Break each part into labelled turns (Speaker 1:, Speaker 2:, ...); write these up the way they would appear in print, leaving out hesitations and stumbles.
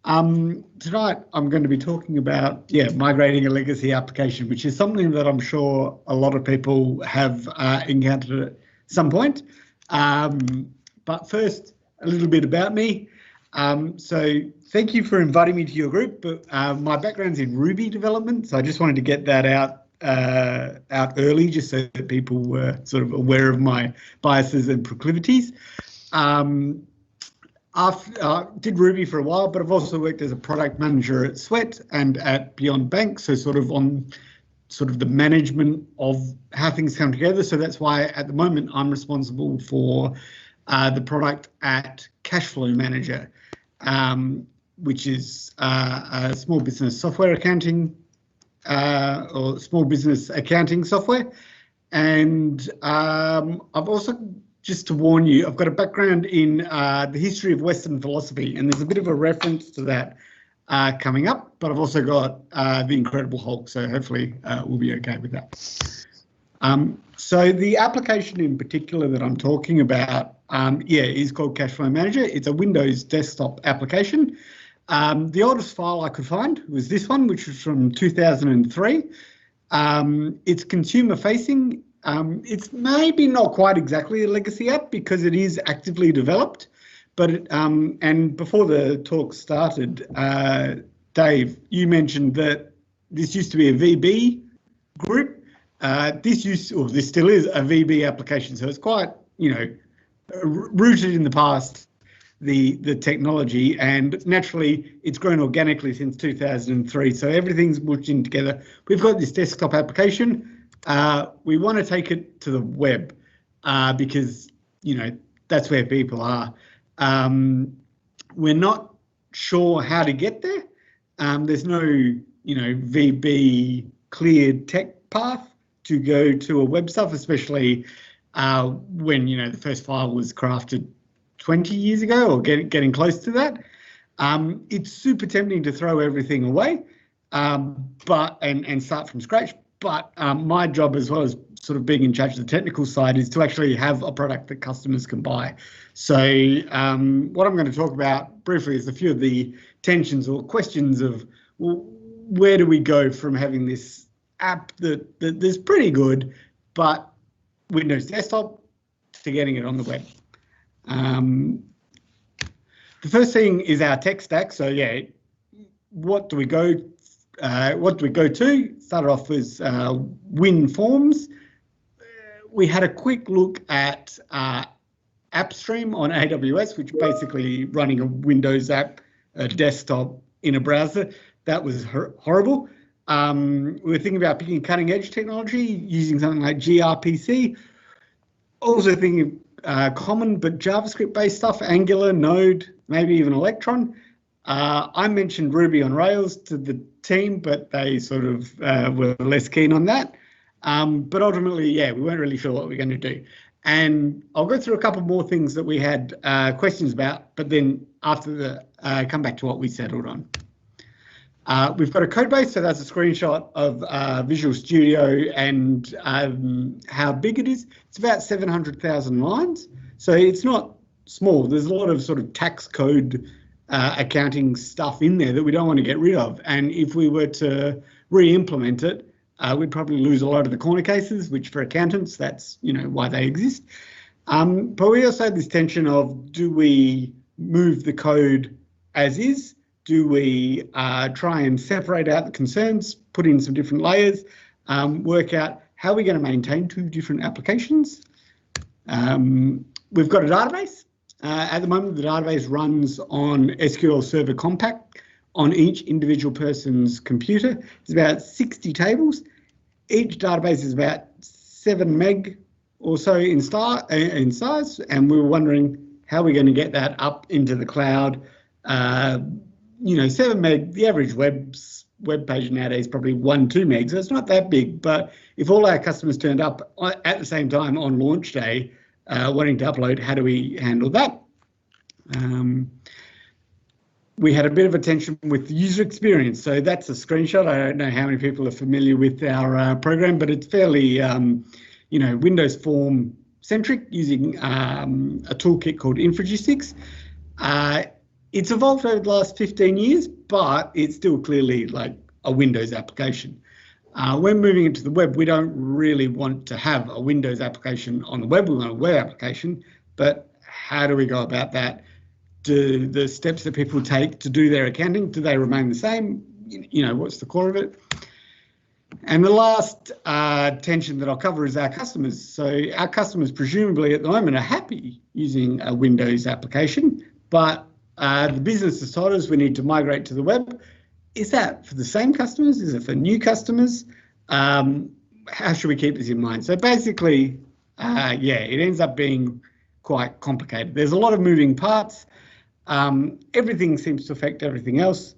Speaker 1: Tonight I'm going to be talking about migrating a legacy application, which is something that I'm sure a lot of people have encountered at some point. But first, a little bit about me. So thank you for inviting me to your group. But my background's in Ruby development, so I just wanted to get that out early, just so that people were sort of aware of my biases and proclivities. I did Ruby for a while, but I've also worked as a product manager at Sweat and at Beyond Bank, so sort of on sort of the management of how things come together. So that's why at the moment I'm responsible for the product at Cashflow Manager, which is a small business software accounting or small business accounting software. And I've also, just to warn you, I've got a background in the history of Western philosophy, and there's a bit of a reference to that coming up, but I've also got the Incredible Hulk, so hopefully we'll be okay with that. So the application in particular that I'm talking about, is called Cashflow Manager. It's a Windows desktop application. The oldest file I could find was this one, which was from 2003. It's consumer facing. It's maybe not quite exactly a legacy app because it is actively developed, but and before the talk started, Dave, you mentioned that this used to be a VB group. This still is a VB application, so it's quite, rooted in the past, the technology, and naturally it's grown organically since 2003. So everything's mushed in together. We've got this desktop application. We want to take it to the web because, that's where people are. We're not sure how to get there. There's no, VB cleared tech path to go to a web stuff, especially when, the first file was crafted 20 years ago or getting close to that. It's super tempting to throw everything away and start from scratch. But my job, as well as sort of being in charge of the technical side, is to actually have a product that customers can buy. So what I'm going to talk about briefly is a few of the tensions or questions of, well, where do we go from having this app that's pretty good, but Windows desktop, to getting it on the web. The first thing is our tech stack. So what do we go to? Started off with WinForms. We had a quick look at AppStream on AWS, which basically running a Windows app, a desktop in a browser. That was horrible. We were thinking about picking cutting edge technology using something like gRPC. Also thinking common but JavaScript based stuff, Angular, Node, maybe even Electron. I mentioned Ruby on Rails to the team, but they sort of were less keen on that. But ultimately, we weren't really sure what we were going to do. And I'll go through a couple more things that we had questions about, but then after come back to what we settled on. We've got a code base, so that's a screenshot of Visual Studio and how big it is. It's about 700,000 lines, so it's not small. There's a lot of sort of tax code accounting stuff in there that we don't want to get rid of. And if we were to re-implement it, we'd probably lose a lot of the corner cases, which for accountants, that's why they exist. But we also had this tension of, do we move the code as is? Do we try and separate out the concerns, put in some different layers, work out how we're going to maintain two different applications? We've got a database. At the moment, the database runs on SQL Server Compact on each individual person's computer. It's about 60 tables. Each database is about 7 meg or so in size, and we were wondering how we're going to get that up into the cloud. 7 meg, the average web page nowadays is probably 1-2 meg, so it's not that big. But if all our customers turned up at the same time on launch day, wanting to upload, how do we handle that? We had a bit of a tension with the user experience. So that's a screenshot. I don't know how many people are familiar with our program, but it's fairly, Windows form centric using a toolkit called Infragistics. It's evolved over the last 15 years, but it's still clearly like a Windows application. When moving into the web, we don't really want to have a Windows application on the web. We want a web application, but how do we go about that? Do the steps that people take to do their accounting, do they remain the same? You know, what's the core of it? And the last tension that I'll cover is our customers. So our customers presumably at the moment are happy using a Windows application, but the business has told us we need to migrate to the web. Is that for the same customers? Is it for new customers? How should we keep this in mind? So basically, yeah, it ends up being quite complicated. There's a lot of moving parts. Everything seems to affect everything else.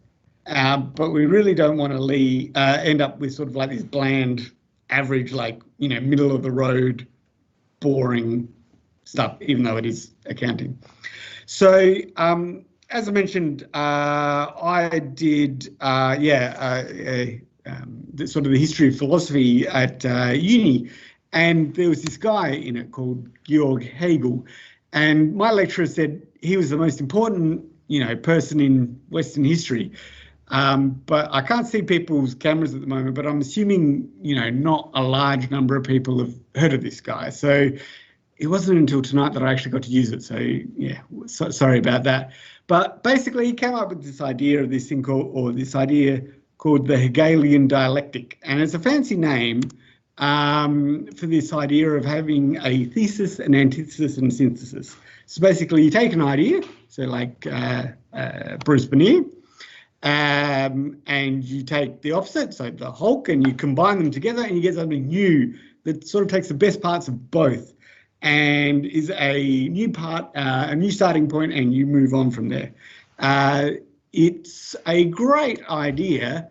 Speaker 1: But we really don't want to end up with sort of like this bland, average, like, you know, middle of the road, boring stuff, even though it is accounting. So as I mentioned, I did, sort of the history of philosophy at uni, and there was this guy in it called Georg Hegel, and my lecturer said he was the most important, you know, person in Western history. But I can't see people's cameras at the moment, but I'm assuming, you know, not a large number of people have heard of this guy. So it wasn't until tonight that I actually got to use it. So yeah, sorry about that. But basically he came up with this idea of this thing called the Hegelian dialectic. And it's a fancy name for this idea of having a thesis, an antithesis, and a synthesis. So basically you take an idea, so like Bruce Bannier, and you take the opposite, so the Hulk, and you combine them together and you get something new that sort of takes the best parts of both and is a new part, a new starting point, and you move on from there. It's a great idea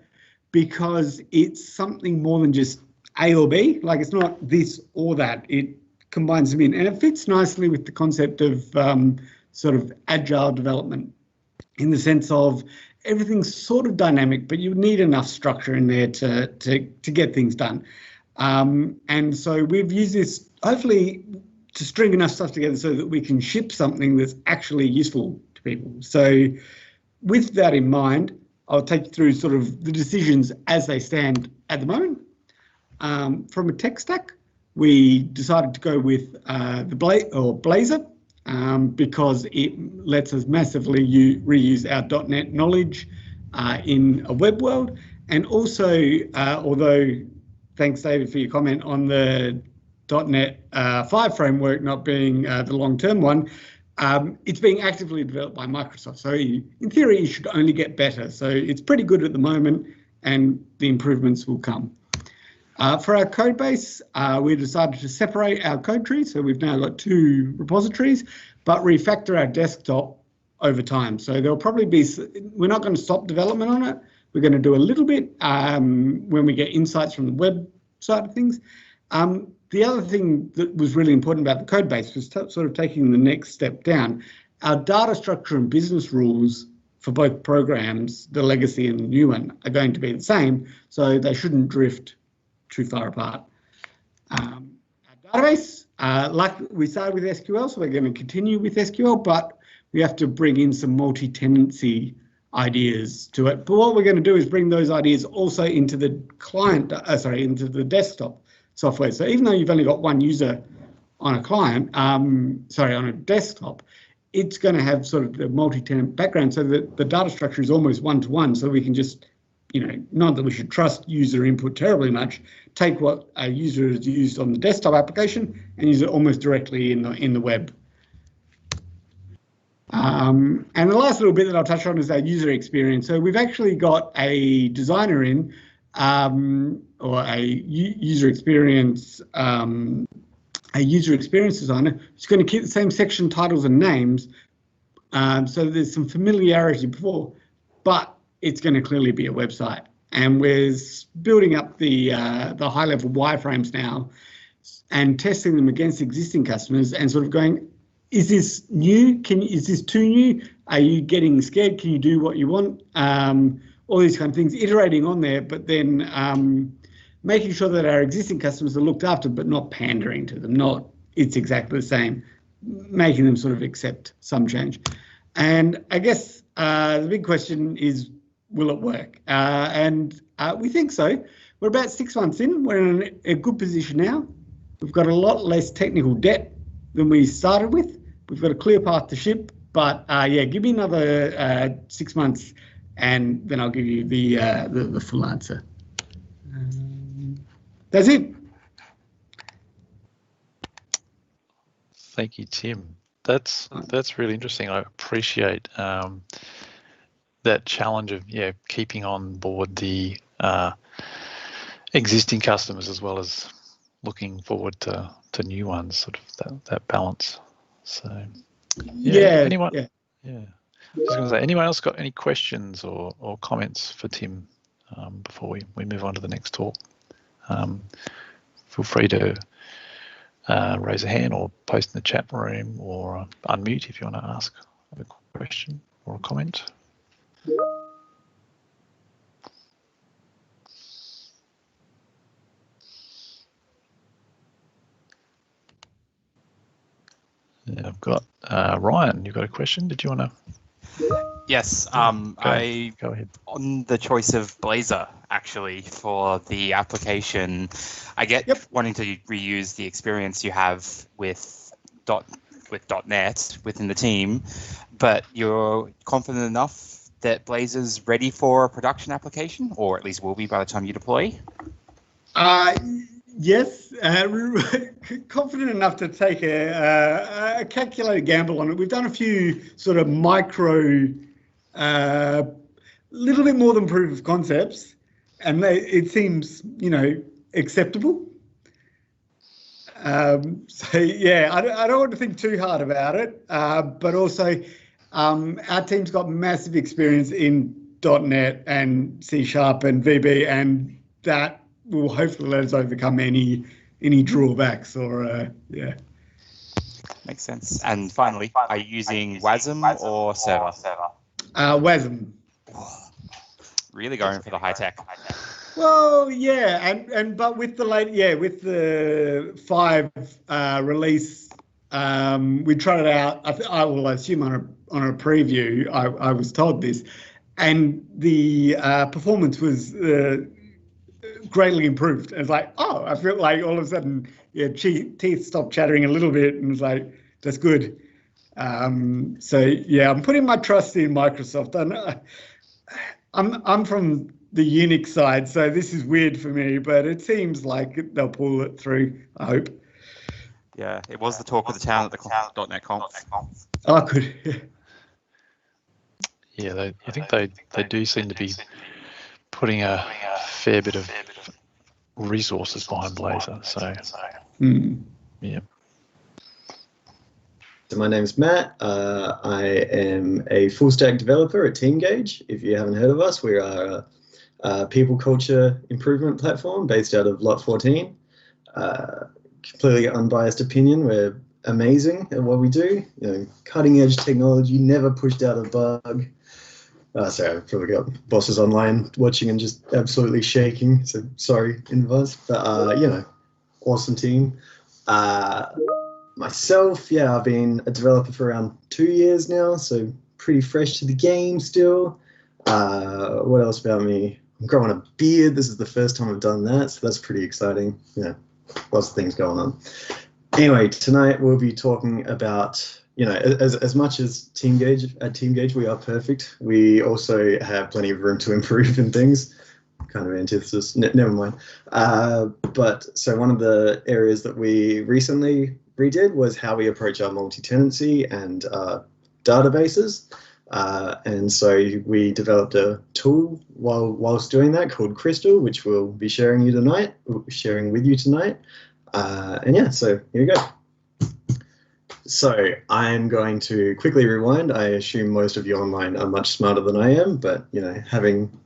Speaker 1: because it's something more than just A or B, like it's not this or that, it combines them in, and it fits nicely with the concept of sort of agile development, in the sense of everything's sort of dynamic, but you need enough structure in there to get things done. And so we've used this hopefully to string enough stuff together so that we can ship something that's actually useful to people. So with that in mind, I'll take you through sort of the decisions as they stand at the moment. From a tech stack, we decided to go with the Blazor, because it lets us massively reuse our .NET knowledge in a web world. And also, although, thanks David for your comment on the .NET 5 framework not being the long-term one, it's being actively developed by Microsoft. So in theory, it should only get better. So it's pretty good at the moment, and the improvements will come. For our code base, we decided to separate our code tree. So we've now got 2 repositories, but refactor our desktop over time. So there'll probably be, we're not going to stop development on it. We're going to do a little bit when we get insights from the web side of things. The other thing that was really important about the code base was sort of taking the next step down. Our data structure and business rules for both programs, the legacy and the new one, are going to be the same, so they shouldn't drift too far apart. Our database, like we started with SQL, so we're going to continue with SQL, but we have to bring in some multi-tenancy ideas to it. But what we're going to do is bring those ideas also into the client, into the desktop software. So even though you've only got one user on a client, on a desktop, it's going to have sort of the multi-tenant background, so that the data structure is almost one-to-one, so we can just, you know, not that we should trust user input terribly much, take what a user has used on the desktop application and use it almost directly in the web. And the last little bit that I'll touch on is our user experience. So we've actually got a designer in, or a user experience designer who's going to keep the same section titles and names, so there's some familiarity before, but it's going to clearly be a website. And we're building up the high-level wireframes now and testing them against existing customers and sort of going, is this new? Is this too new? Are you getting scared? Can you do what you want? All these kind of things, iterating on there, but then making sure that our existing customers are looked after, but not pandering to them, not it's exactly the same, making them sort of accept some change. And I guess The big question is, will it work? And we think so. We're about 6 months in. We're in a good position now. We've got a lot less technical debt than we started with. We've got a clear path to ship. But yeah, give me another 6 months, and then I'll give you the full answer. That's it.
Speaker 2: Thank you, Tim. That's really interesting. I appreciate that challenge of keeping on board the existing customers as well as looking forward to new ones. Sort of that balance. So anyone? Yeah. I was going to say, anyone else got any questions or comments for Tim before we move on to the next talk? Feel free to raise a hand or post in the chat room or unmute if you want to ask a question or a comment. Yeah, I've got Ryan, you've got a question. Did you want to?
Speaker 3: Yes,
Speaker 2: go ahead.
Speaker 3: On the choice of Blazor, actually, for the application, I get wanting to reuse the experience you have with .NET within the team, but you're confident enough that Blazor's ready for a production application, or at least will be by the time you deploy?
Speaker 1: Yes, confident enough to take a calculated gamble on it. We've done a few sort of micro, little bit more than proof of concepts, and it seems, acceptable. So yeah, I don't want to think too hard about it, but also our team's got massive experience in .NET and C# and VB, and that will hopefully let us overcome any drawbacks or
Speaker 3: Makes sense. And finally, are you using WASM or Server?
Speaker 1: WASM.
Speaker 3: Really going for the high tech.
Speaker 1: Well, yeah, but with the with the 5 release, we tried it out. I will assume on a preview. I was told this, and the performance was greatly improved. And it's like, oh, I feel like all of a sudden, teeth stopped chattering a little bit, and it's like, that's good. So yeah, I'm putting my trust in Microsoft. I'm from the Unix side, so this is weird for me, but it seems like they'll pull it through, I hope.
Speaker 3: Yeah, it was the talk of the town at the .NET Conf.
Speaker 1: Oh, good.
Speaker 2: Yeah, I think they do seem to be putting a fair bit of resources behind Blazor. So, yeah.
Speaker 4: So my name's Matt. I am a full stack developer at Teamgage. If you haven't heard of us, we are a people culture improvement platform based out of Lot 14. Completely unbiased opinion. We're amazing at what we do. Cutting edge technology, never pushed out a bug. Sorry, I've probably got bosses online watching and just absolutely shaking. So sorry in advance, but awesome team. Myself, I've been a developer for around 2 years now, so pretty fresh to the game still. What else about me? I'm growing a beard. This is the first time I've done that, so that's pretty exciting. Lots of things going on. Anyway, tonight we'll be talking about, as much as at Teamgage, we are perfect. We also have plenty of room to improve in things. Kind of antithesis, never mind. But so one of the areas that we recently redid was how we approach our multi-tenancy and databases. And so we developed a tool whilst doing that called Crystal, which we'll be sharing with you tonight. So here we go. So I'm going to quickly rewind. I assume most of you online are much smarter than I am, but having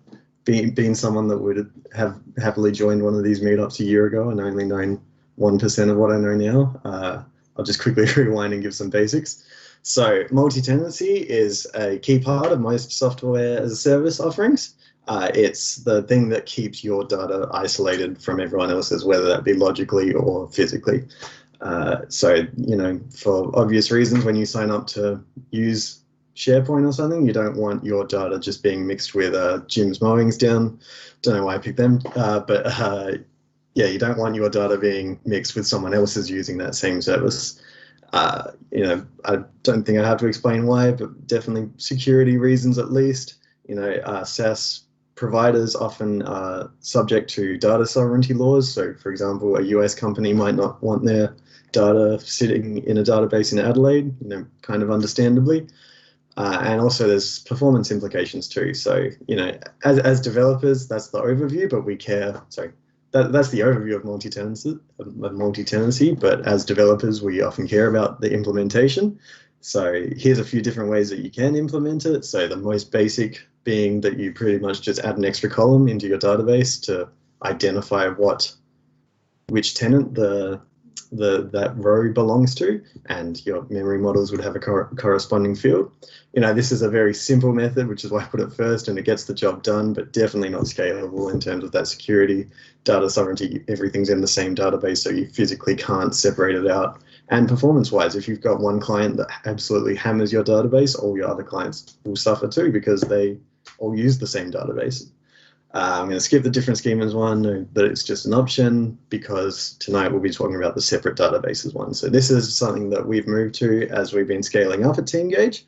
Speaker 4: been someone that would have happily joined one of these meetups a year ago and only known 1% of what I know now, I'll just quickly rewind and give some basics. So multi-tenancy is a key part of most software as a service offerings. It's the thing that keeps your data isolated from everyone else's, whether that be logically or physically. So, for obvious reasons, when you sign up to use SharePoint or something. You don't want your data just being mixed with Jim's mowings down. Don't know why I picked them, but yeah, you don't want your data being mixed with someone else's using that same service. You know, I don't think I have to explain why, but definitely security reasons at least. You know, SaaS providers often are subject to data sovereignty laws. So, for example, a US company might not want their data sitting in a database in Adelaide, you know, kind of understandably. And also there's performance implications too. So, you know, as developers, that's the overview, but we care, sorry, that's the overview of multi-tenancy, but as developers, we often care about the implementation. So here's a few different ways that you can implement it. So the most basic being that you pretty much just add an extra column into your database to identify which tenant that row belongs to, and your memory models would have a corresponding field. You know, this is a very simple method, which is why I put it first, and it gets the job done, but definitely not scalable in terms of that security, data sovereignty. Everything's in the same database, so you physically can't separate it out. And performance-wise, if you've got one client that absolutely hammers your database, all your other clients will suffer too because they all use the same database. I'm going to skip the different schemas one, but it's just an option because tonight we'll be talking about the separate databases one. So this is something that we've moved to as we've been scaling up at Teamgage.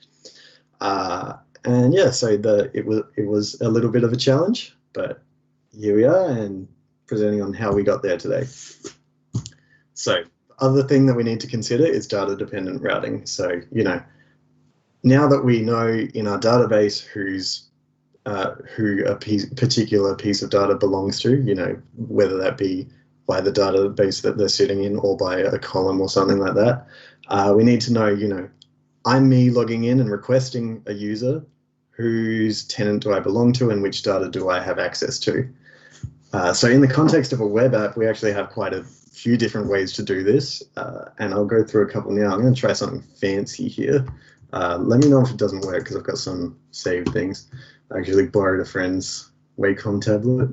Speaker 4: And yeah, so it was a little bit of a challenge, but here we are and presenting on how we got there today. So other thing that we need to consider is data dependent routing. So, you know, now that we know in our database who a particular piece of data belongs to, you know, whether that be by the database that they're sitting in or by a column or something like that, we need to know, you know, I'm me logging in and requesting a user, whose tenant do I belong to and which data do I have access to? So in the context of a web app, we actually have quite a few different ways to do this, and I'll go through a couple now. I'm going to try something fancy here. Let me know if it doesn't work because I've got some saved things. I actually borrowed a friend's Wacom tablet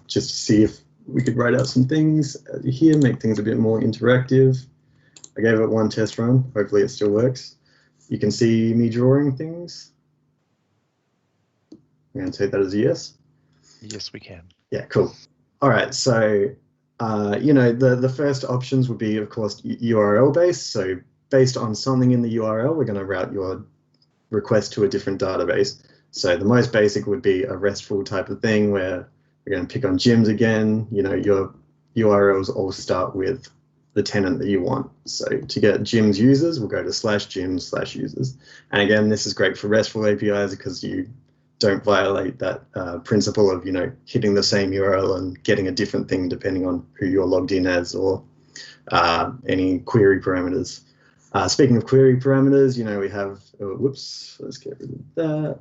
Speaker 4: just to see if we could write out some things here, make things a bit more interactive. I gave it one test run. Hopefully it still works. You can see me drawing things. I'm going to take that as a yes.
Speaker 2: Yes, we can.
Speaker 4: Yeah, cool. All right, so you know, the first options would be, of course, URL based. So based on something in the URL, we're going to route your request to a different database. So the most basic would be a RESTful type of thing where we're going to pick on gyms again. You know, your URLs all start with the tenant that you want. So to get gyms users, we'll go to /gyms/users. And again, this is great for RESTful APIs because you don't violate that principle of, you know, hitting the same URL and getting a different thing depending on who you're logged in as or any query parameters. Speaking of query parameters, you know, we have, whoops, let's get rid of that.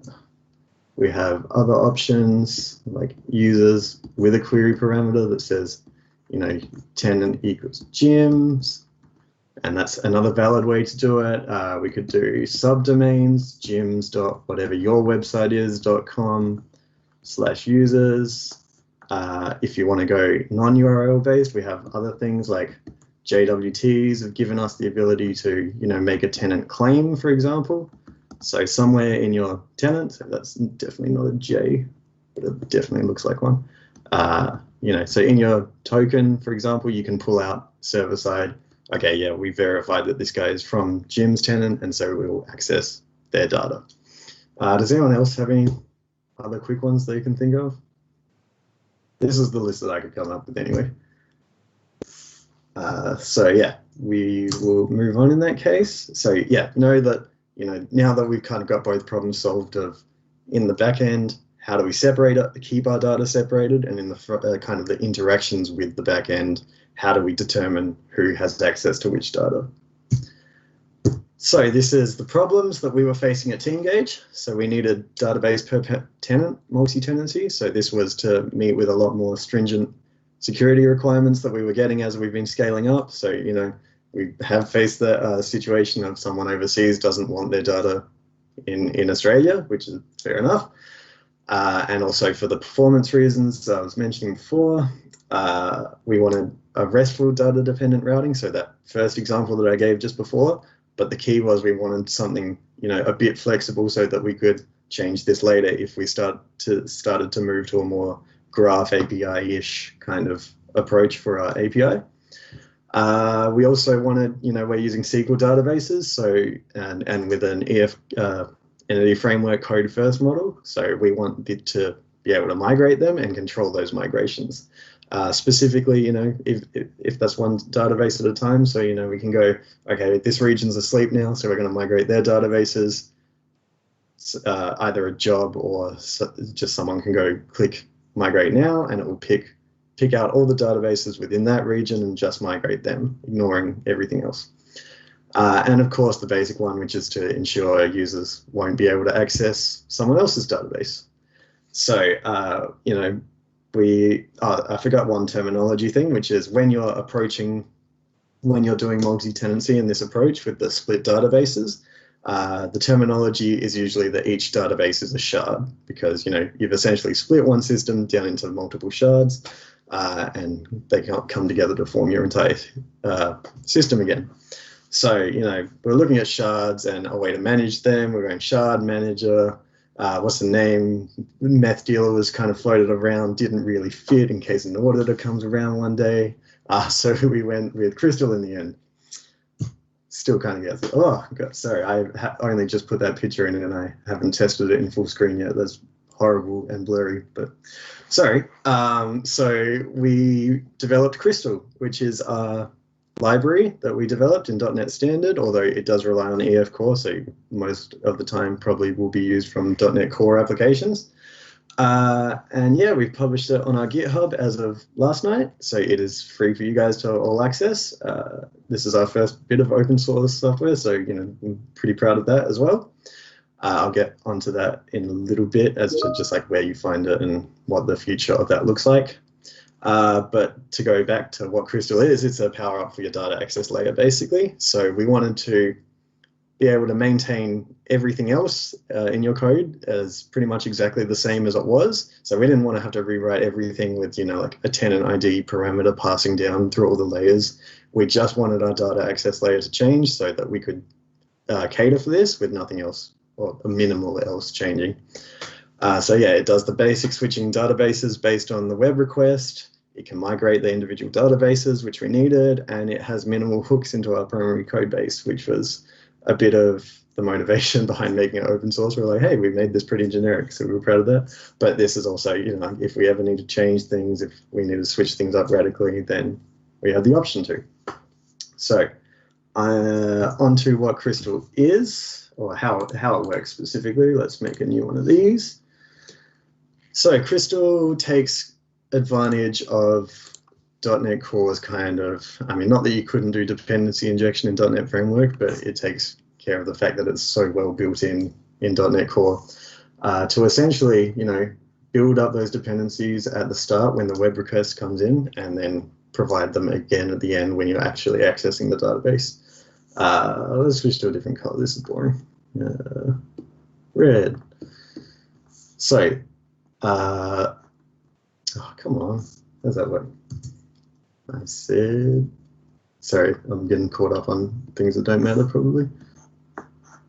Speaker 4: We have other options like users with a query parameter that says, you know, tenant equals gyms, and that's another valid way to do it. We could do subdomains, gyms.whatever your website is, .com/users. If you want to go non-URL based, we have other things like JWTs have given us the ability to, you know, make a tenant claim, for example. So somewhere in your tenant, so that's definitely not a J, but it definitely looks like one. You know, so in your token, for example, you can pull out server side. Okay, yeah, we verified that this guy is from Jim's tenant, and so we will access their data. Does anyone else have any other quick ones that you can think of? This is the list that I could come up with anyway. So yeah, we will move on in that case. So yeah, know that, you know, now that we've kind of got both problems solved of in the back end, how do we separate it, keep our data separated, and in the kind of the interactions with the back end, how do we determine who has access to which data? So this is the problems that we were facing at Teamgage. So we needed database per tenant, multi-tenancy. So this was to meet with a lot more stringent security requirements that we were getting as we've been scaling up. So, you know, we have faced the situation of someone overseas doesn't want their data in Australia, which is fair enough. And also for the performance reasons I was mentioning before, we wanted a RESTful data dependent routing. So that first example that I gave just before, But the key was we wanted something, a bit flexible so that we could change this later if we started to move to a more graph API-ish kind of approach for our API. We also wanted, we're using SQL databases, so and with an entity framework code first model. So we want it to be able to migrate them and control those migrations. Specifically, if that's one database at a time, so we can go, okay, this region's asleep now, so we're going to migrate their databases. Either a job or just someone can go click migrate now, and it will pick out all the databases within that region and just migrate them, ignoring everything else. And of course, the basic one, which is to ensure users won't be able to access someone else's database. So, I forgot one terminology thing, which is when you're doing multi-tenancy in this approach with the split databases, the terminology is usually that each database is a shard, because you've essentially split one system down into multiple shards, and they can't come together to form your entire system again. So we're looking at shards and a way to manage them. We're going shard manager. What's the name? Meth dealer was kind of floated around, didn't really fit in case an auditor comes around one day. So we went with Crystal in the end. Still kind of gets, oh God, sorry, I only just put that picture in and I haven't tested it in full screen yet. That's horrible and blurry, but sorry. So we developed Crystal, which is a library that we developed in .NET Standard, although it does rely on EF Core, so most of the time probably will be used from .NET Core applications. And yeah, we've published it on our GitHub as of last night, so it is free for you guys to all access. This is our first bit of open source software, so I'm pretty proud of that as well. I'll get onto that in a little bit as to just like where you find it and what the future of that looks like. But to go back to what Crystal is, it's a power up for your data access layer, basically. So we wanted to be able to maintain everything else in your code as pretty much exactly the same as it was. So we didn't want to have to rewrite everything with, like a tenant ID parameter passing down through all the layers. We just wanted our data access layer to change so that we could cater for this with nothing else or a minimal else changing. So yeah, it does the basic switching databases based on the web request. It can migrate the individual databases, which we needed, and it has minimal hooks into our primary code base, which was a bit of the motivation behind making it open source. We're like, hey, we made this pretty generic, so we were proud of that. But this is also, if we ever need to change things, if we need to switch things up radically, then we have the option to. So onto what Crystal is, or how it works specifically. Let's make a new one of these. So Crystal takes advantage of .NET Core's kind of, not that you couldn't do dependency injection in .NET Framework, but it takes care of the fact that it's so well built in .NET Core to essentially, build up those dependencies at the start when the web request comes in, and then provide them again at the end when you're actually accessing the database. Let's switch to a different color. This is boring. Red. So, oh, come on. How's that work? I said, sorry, I'm getting caught up on things that don't matter probably.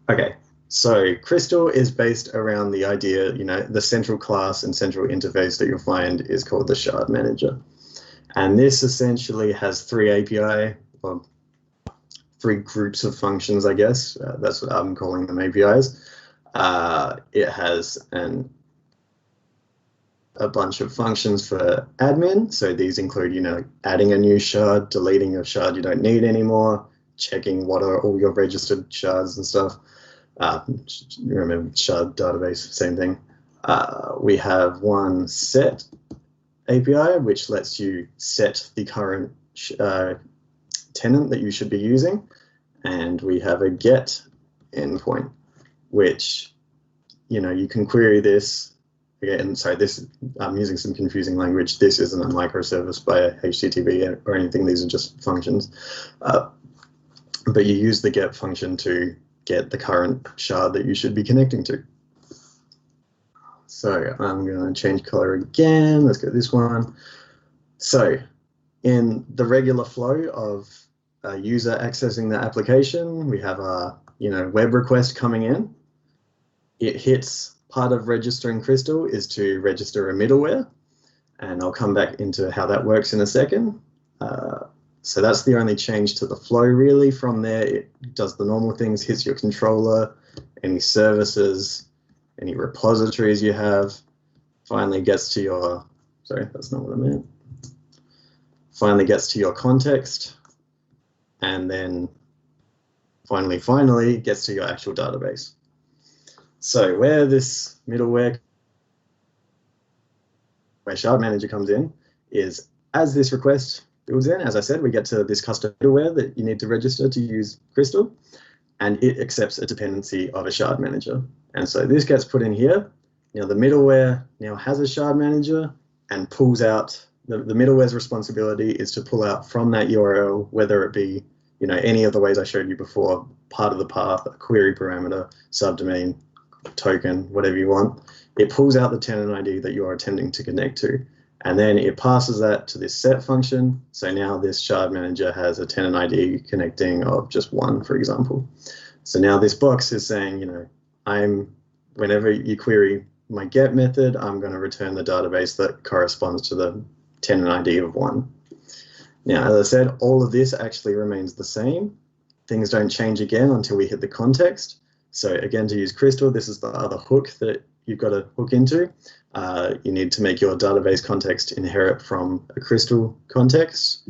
Speaker 4: Okay, so Crystal is based around the idea, the central class and central interface that you'll find is called the shard manager. And this essentially has three API, or three groups of functions, I guess. That's what I'm calling them, APIs. It has a bunch of functions for admin. So these include, adding a new shard, deleting a shard you don't need anymore, checking what are all your registered shards and stuff. Remember, shard database, same thing. We have one set API, which lets you set the current tenant that you should be using. And we have a get endpoint, which, you can query this. Again, sorry, I'm using some confusing language. This isn't a microservice by HTTP or anything. These are just functions. But you use the get function to get the current shard that you should be connecting to. So I'm going to change color again. Let's go this one. So in the regular flow of a user accessing the application. We have a web request coming in. It hits part of registering Crystal is to register a middleware, and I'll come back into how that works in a second. So that's the only change to the flow really. From there, it does the normal things, hits your controller, any services, any repositories you have, finally gets to your, sorry, that's not what I meant. Finally gets to your context, and then finally gets to your actual database. So where this middleware, where Shard Manager comes in, is as this request builds in, as I said, we get to this custom middleware that you need to register to use Crystal, and it accepts a dependency of a Shard Manager. And so this gets put in here. Now the middleware now has a Shard Manager and pulls out, the middleware's responsibility is to pull out from that URL, whether it be any of the ways I showed you before, part of the path, a query parameter, subdomain, token, whatever you want. It pulls out the tenant ID that you are attempting to connect to, and then it passes that to this set function. So now this Shard Manager has a tenant ID connecting of just 1, for example. So now this box is saying, whenever you query my get method, I'm going to return the database that corresponds to the tenant ID of 1. Now, as I said, all of this actually remains the same. Things don't change again until we hit the context. So again, to use Crystal, this is the other hook that you've got to hook into. You need to make your database context inherit from a Crystal context,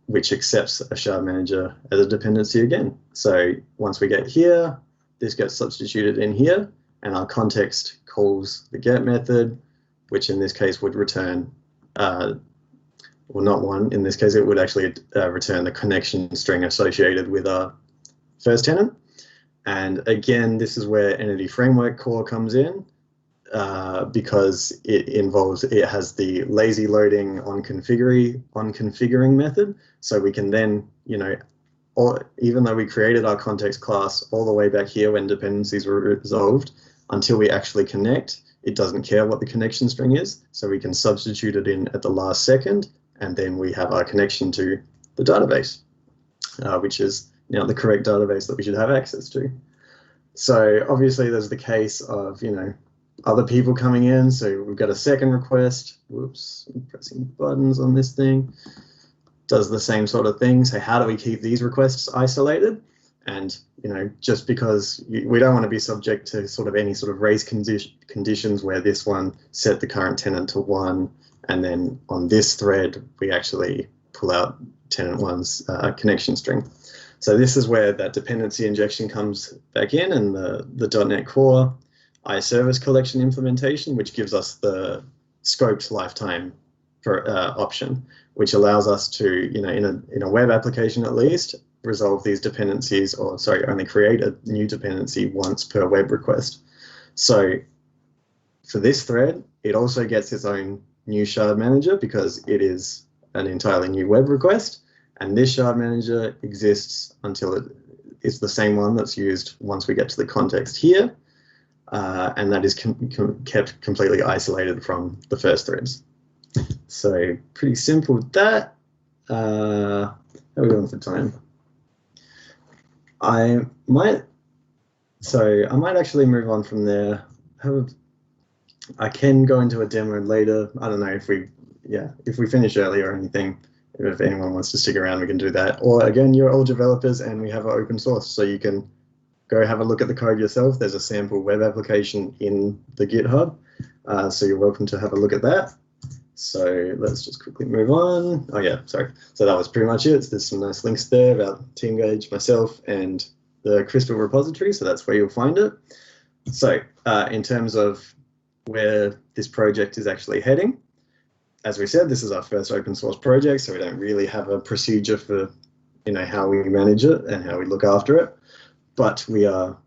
Speaker 4: which accepts a Shard Manager as a dependency again. So once we get here, this gets substituted in here, and our context calls the get method, which in this case would return, well, not 1, in this case it would actually return the connection string associated with our first tenant. And again, this is where Entity Framework Core comes in, because it has the lazy loading on configuring method. So we can then, even though we created our context class all the way back here when dependencies were resolved, until we actually connect, it doesn't care what the connection string is. So we can substitute it in at the last second, and then we have our connection to the database, which is now the correct database that we should have access to. So obviously there's the case of, other people coming in. So we've got a second request. Whoops, I'm pressing buttons on this thing. Does the same sort of thing. So how do we keep these requests isolated? And, just because we don't want to be subject to any sort of race conditions where this one set the current tenant to 1, and then on this thread, we actually pull out tenant 1's connection string. So this is where that dependency injection comes back in, and the .NET Core iService collection implementation, which gives us the scoped lifetime option, which allows us to, in a web application at least, resolve these dependencies, or only create a new dependency once per web request. So for this thread, it also gets its own new Shard Manager because it is an entirely new web request. And this Shard Manager exists until it's the same one that's used once we get to the context here. And that is kept completely isolated from the first threads. So pretty simple with that. How are we going for time? I might actually move on from there. I can go into a demo later. I don't know if we finish early or anything. If anyone wants to stick around, we can do that. Or again, you're all developers and we have an open source, so you can go have a look at the code yourself. There's a sample web application in the GitHub, so you're welcome to have a look at that. So let's just quickly move on. Oh yeah, sorry. So that was pretty much it. There's some nice links there about Teamgage, myself, and the Crystal repository, so that's where you'll find it. So in terms of where this project is actually heading, as we said, this is our first open source project, so we don't really have a procedure for how we manage it and how we look after it, but we are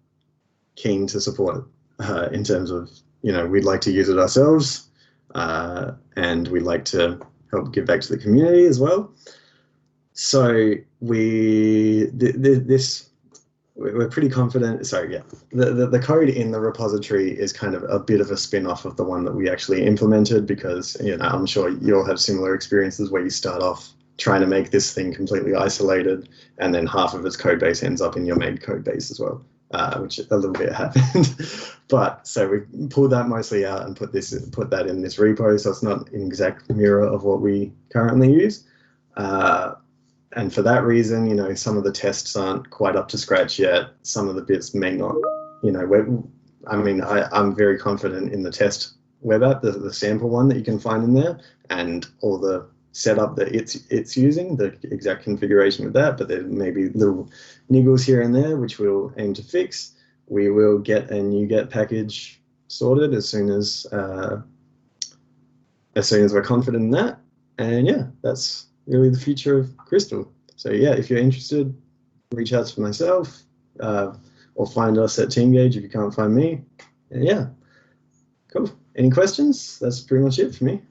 Speaker 4: keen to support it in terms of, we'd like to use it ourselves, and we'd like to help give back to the community as well. So we're pretty confident. So yeah, the code in the repository is kind of a bit of a spin-off of the one that we actually implemented, because I'm sure you all have similar experiences where you start off trying to make this thing completely isolated, and then half of its code base ends up in your main code base as well, which a little bit happened. But so we pulled that mostly out and put that in this repo, so it's not an exact mirror of what we currently use. And for that reason, you know, some of the tests aren't quite up to scratch yet. Some of the bits may not, you know, I'm very confident in the test web app, the sample one that you can find in there, and all the setup that it's using, the exact configuration of that, but there may be little niggles here and there, which we'll aim to fix. We will get a NuGet package sorted as soon as we're confident in that. And yeah, that's really the future of Crystal. So yeah, if you're interested, reach out to myself or find us at Teamgage if you can't find me. And yeah, cool. Any questions? That's pretty much it for me.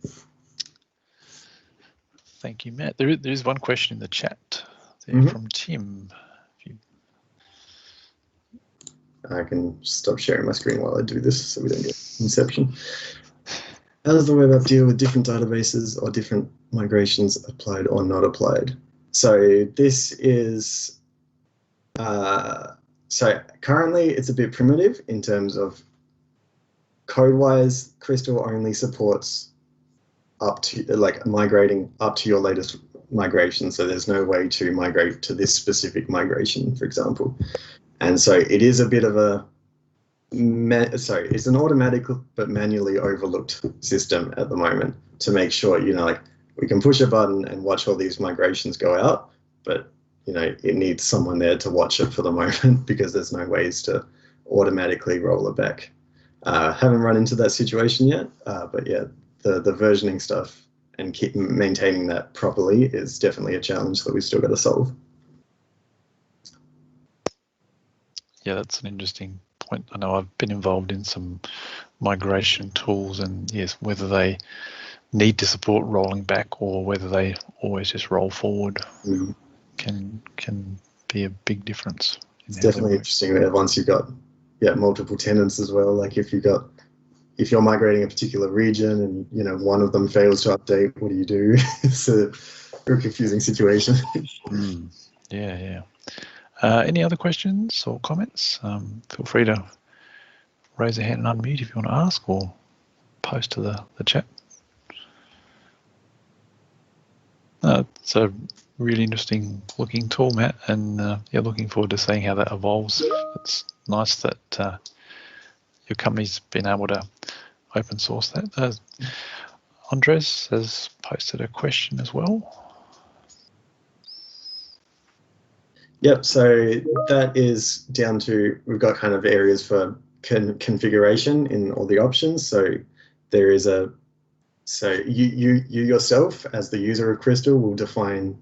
Speaker 2: Thank you, Matt. There is one question in the chat there from Tim.
Speaker 4: I can stop sharing my screen while I do this so we don't get inception. How does the web app deal with different databases or different migrations applied or not applied? So this is, so currently it's a bit primitive in terms of code-wise. Crystal only supports up to like migrating up to your latest migration. So there's no way to migrate to this specific migration, for example. And so it is a bit of a, it's an automatic but manually overlooked system at the moment to make sure, you know, like we can push a button and watch all these migrations go out, but, you know, it needs someone there to watch it for the moment because there's no ways to automatically roll it back. Haven't run into that situation yet, but yeah, the versioning stuff and keep maintaining that properly is definitely a challenge that we've still got to solve.
Speaker 2: Yeah, that's an interesting point. I know I've been involved in some migration tools, and yes, whether they need to support rolling back or whether they always just roll forward can be a big difference.
Speaker 4: It's definitely interesting once you've got multiple tenants as well. Like if you're migrating a particular region and, you know, one of them fails to update, what do you do? It's a real confusing situation.
Speaker 2: Yeah. Any other questions or comments? Feel free to raise a hand and unmute if you want to ask, or post to the chat. It's a really interesting looking tool, Matt, and yeah, looking forward to seeing how that evolves. It's nice that your company's been able to open source that. Andres has posted a question as well.
Speaker 4: Yep, so that is down to, we've got kind of areas for configuration in all the options. So there is so you yourself as the user of Crystal will define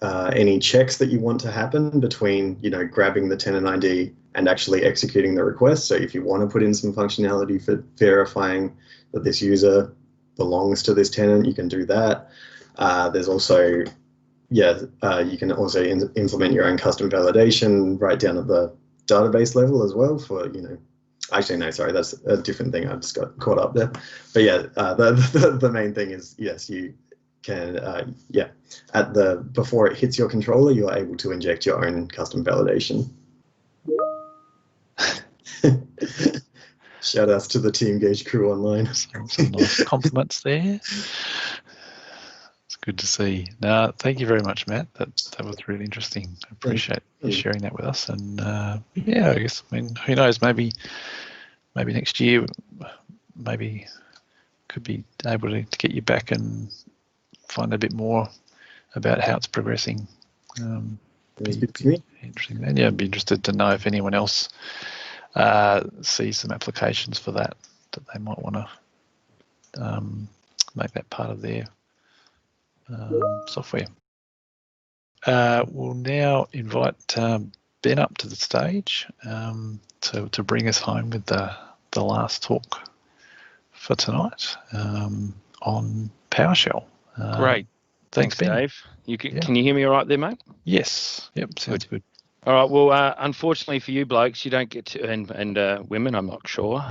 Speaker 4: any checks that you want to happen between, you know, grabbing the tenant ID and actually executing the request. So if you want to put in some functionality for verifying that this user belongs to this tenant, you can do that. There's also, you can also implement your own custom validation right down at the database level as well for, you know, actually, no, sorry, that's a different thing. I just got caught up there. But yeah, the main thing is, yes, you can, before it hits your controller, you are able to inject your own custom validation. Shout outs to the Teamgage crew online.
Speaker 2: Some nice compliments there. It's good to see. No, thank you very much, Matt. That was really interesting. I appreciate you sharing that with us. And yeah, I guess, I mean, who knows, maybe next year, maybe could be able to get you back and find a bit more about how it's progressing. Be interesting. And yeah, I'd be interested to know if anyone else sees some applications for that they might want to make that part of their software. We'll now invite Ben up to the stage to bring us home with the last talk for tonight on PowerShell.
Speaker 5: Great.
Speaker 2: Thanks, Ben.
Speaker 5: Dave. Can you hear me all right there, mate?
Speaker 2: Yes. Yep. Sounds good.
Speaker 5: All right. Well, unfortunately for you blokes, you don't get to, and women, I'm not sure.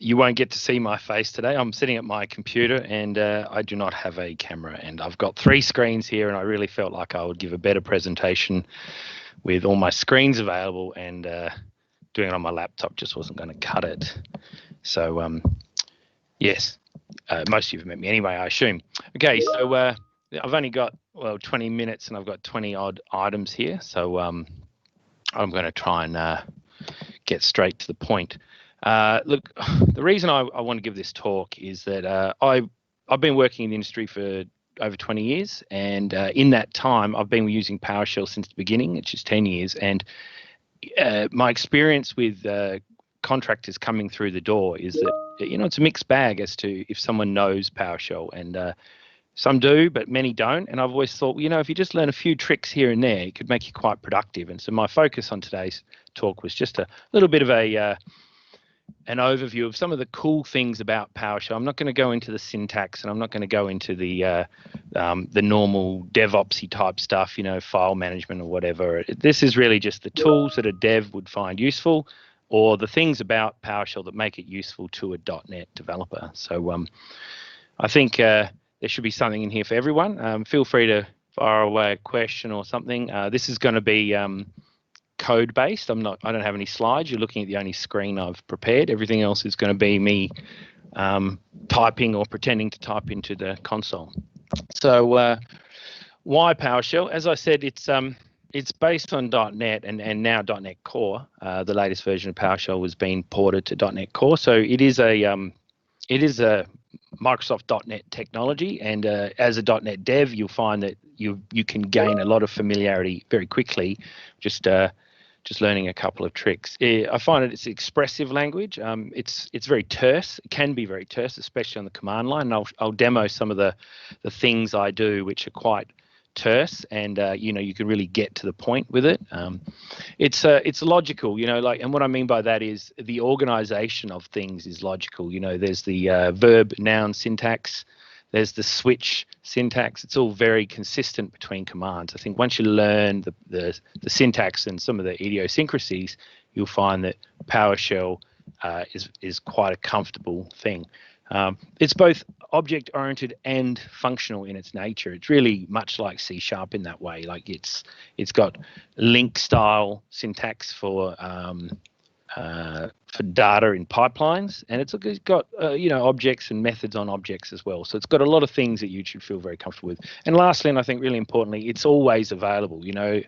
Speaker 5: you won't get to see my face today. I'm sitting at my computer and I do not have a camera, and I've got 3 screens here, and I really felt like I would give a better presentation with all my screens available, and doing it on my laptop just wasn't going to cut it. So yes, most of you have met me anyway, I assume. Okay, so I've only got 20 minutes and I've got 20 odd items here, so I'm going to try and get straight to the point. Look, the reason I want to give this talk is that I've been working in the industry for over 20 years, and in that time I've been using PowerShell since the beginning, which is 10 years, and my experience with contractors coming through the door is that, it's a mixed bag as to if someone knows PowerShell, and some do, but many don't. And I've always thought, if you just learn a few tricks here and there, it could make you quite productive. And so my focus on today's talk was just a little bit of an overview of some of the cool things about PowerShell. I'm not going to go into the syntax, and I'm not going to go into the normal DevOpsy type stuff, file management or whatever. This is really just the tools that a dev would find useful, or the things about PowerShell that make it useful to a .NET developer. So I think there should be something in here for everyone. Feel free to fire away a question or something. This is going to be code based. I don't have any slides. You're looking at the only screen I've prepared. Everything else is going to be me typing or pretending to type into the console. So why PowerShell? As I said, it's based on .NET and now .NET Core. The latest version of PowerShell was being ported to .NET Core. So it is a Microsoft .NET technology, and as a .NET dev, you'll find that you can gain a lot of familiarity very quickly, just learning a couple of tricks. I find it's expressive language. It's very terse. It can be very terse, especially on the command line. And I'll demo some of the things I do, which are quite terse, and you can really get to the point with it. It's logical, and what I mean by that is the organization of things is logical. There's the verb noun syntax, there's the switch syntax. It's all very consistent between commands. I think once you learn the syntax and some of the idiosyncrasies, you'll find that PowerShell is quite a comfortable thing. It's both object-oriented and functional in its nature. It's really much like C# in that way. Like it's got link-style syntax for data in pipelines, and it's got objects and methods on objects as well. So it's got a lot of things that you should feel very comfortable with. And lastly, and I think really importantly, it's always available. You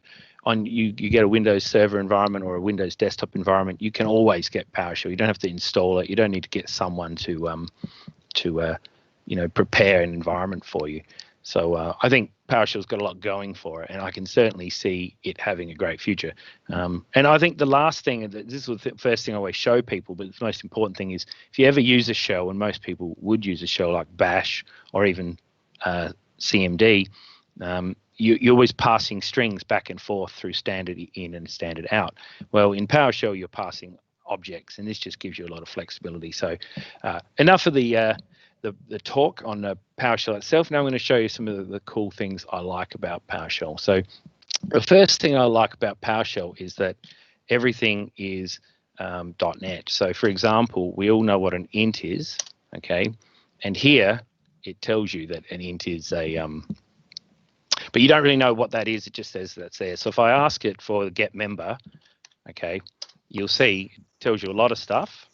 Speaker 5: get a Windows Server environment or a Windows desktop environment, you can always get PowerShell. You don't have to install it. You don't need to get someone to prepare an environment for you. So I think PowerShell's got a lot going for it, and I can certainly see it having a great future. And I think the last thing, this is the first thing I always show people, but the most important thing is if you ever use a shell, and most people would use a shell like Bash or even CMD, you're always passing strings back and forth through standard in and standard out. Well, in PowerShell, you're passing objects, and this just gives you a lot of flexibility. So enough of the talk on PowerShell itself. Now I'm going to show you some of the cool things I like about PowerShell. So the first thing I like about PowerShell is that everything is .NET. So for example, we all know what an int is, okay? And here it tells you that an int is but you don't really know what that is. It just says that's there. So if I ask it for get member, okay, you'll see it tells you a lot of stuff.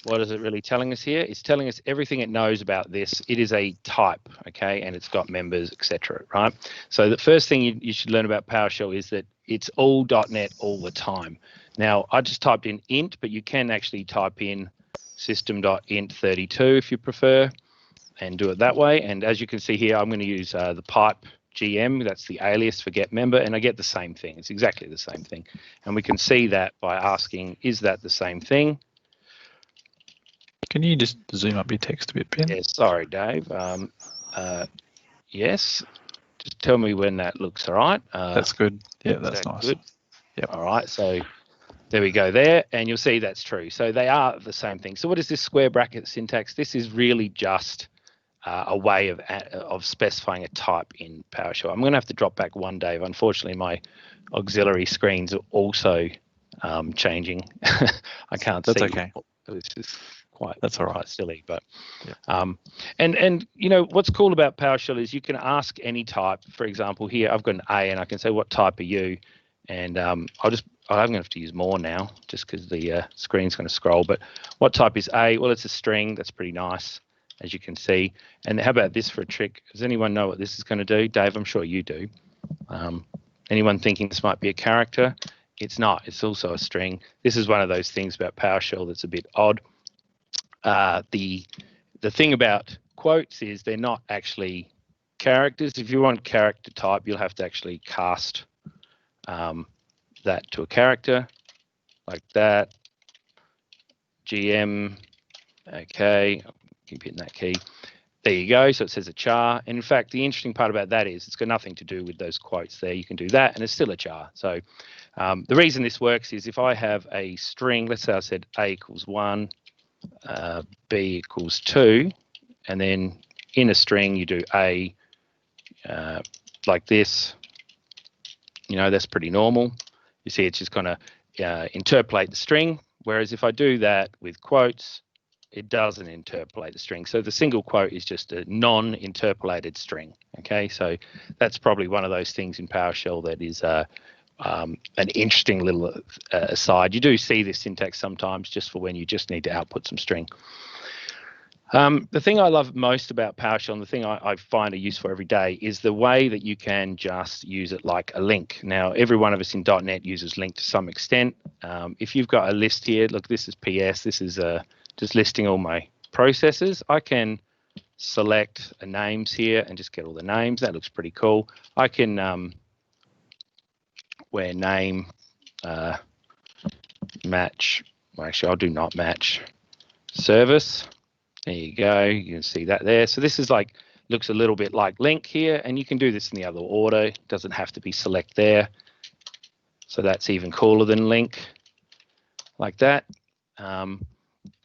Speaker 5: What is it really telling us here? It's telling us everything it knows about this. It is a type, okay, and it's got members, etc. Right? So the first thing you should learn about PowerShell is that it's all .NET all the time. Now, I just typed in int, but you can actually type in system.int32 if you prefer, and do it that way. And as you can see here, I'm going to use the pipe GM, that's the alias for get member, and I get the same thing. It's exactly the same thing. And we can see that by asking, is that the same thing?
Speaker 2: Can you just zoom up your text a bit, Ben?
Speaker 5: Yeah, sorry, Dave. Yes. Just tell me when that looks all right.
Speaker 2: That's good. Yeah, that's nice.
Speaker 5: Good?
Speaker 2: Yep.
Speaker 5: All right, so there we go there, and you'll see that's true. So they are the same thing. So what is this square bracket syntax? This is really just a way of specifying a type in PowerShell. I'm going to have to drop back one, Dave. Unfortunately, my auxiliary screens are also changing. I can't see.
Speaker 2: That's okay.
Speaker 5: quite,
Speaker 2: that's all right.
Speaker 5: quite silly. But
Speaker 2: Yeah.
Speaker 5: and you know what's cool about PowerShell is you can ask any type. For example, here I've got an A, and I can say, what type are you? And I'm going to have to use more now just because the screen's going to scroll. But what type is A? Well, it's a string. That's pretty nice, as you can see. And how about this for a trick? Does anyone know what this is going to do? Dave, I'm sure you do. Anyone thinking this might be a character? It's not. It's also a string. This is one of those things about PowerShell that's a bit odd. The thing about quotes is they're not actually characters. If you want character type, you'll have to actually cast that to a character like that. GM, okay, I'll keep hitting that key. There you go, so it says a char. And in fact, the interesting part about that is it's got nothing to do with those quotes there. You can do that and it's still a char. So the reason this works is if I have a string, let's say I said A equals 1, B equals 2, and then in a string you do A like this, you know, that's pretty normal. You see it's just going to interpolate the string, whereas if I do that with quotes, it doesn't interpolate the string. So the single quote is just a non-interpolated string. Okay, so that's probably one of those things in PowerShell that is an interesting little aside. You do see this syntax sometimes just for when you just need to output some string. The thing I love most about PowerShell, and the thing I find it useful every day, is the way that you can just use it like a link. Now, every one of us in .NET uses link to some extent. If you've got a list here, look, this is PS, this is just listing all my processes. I can select names here and just get all the names. That looks pretty cool. I can where name match, well, actually I'll do not match service. There you go, you can see that there. So this is like, looks a little bit like link here, and you can do this in the other order. It doesn't have to be select there. So that's even cooler than link, like that.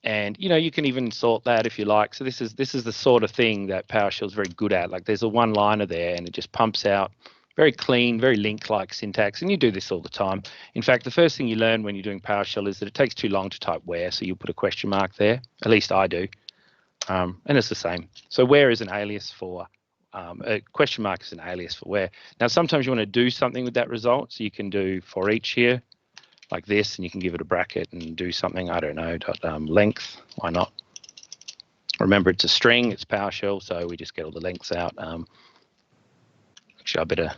Speaker 5: And you know, you can even sort that if you like. So this is the sort of thing that PowerShell is very good at. Like there's a one-liner there, and it just pumps out very clean, very link-like syntax. And you do this all the time. In fact, the first thing you learn when you're doing PowerShell is that it takes too long to type where, so you put a question mark there. At least I do. And it's the same. So where is an alias for? A question mark is an alias for where. Now, sometimes you want to do something with that result, so you can do for each here, like this, and you can give it a bracket and do something, I don't know, length, why not? Remember, it's a string, it's PowerShell, so we just get all the lengths out. Actually, I better,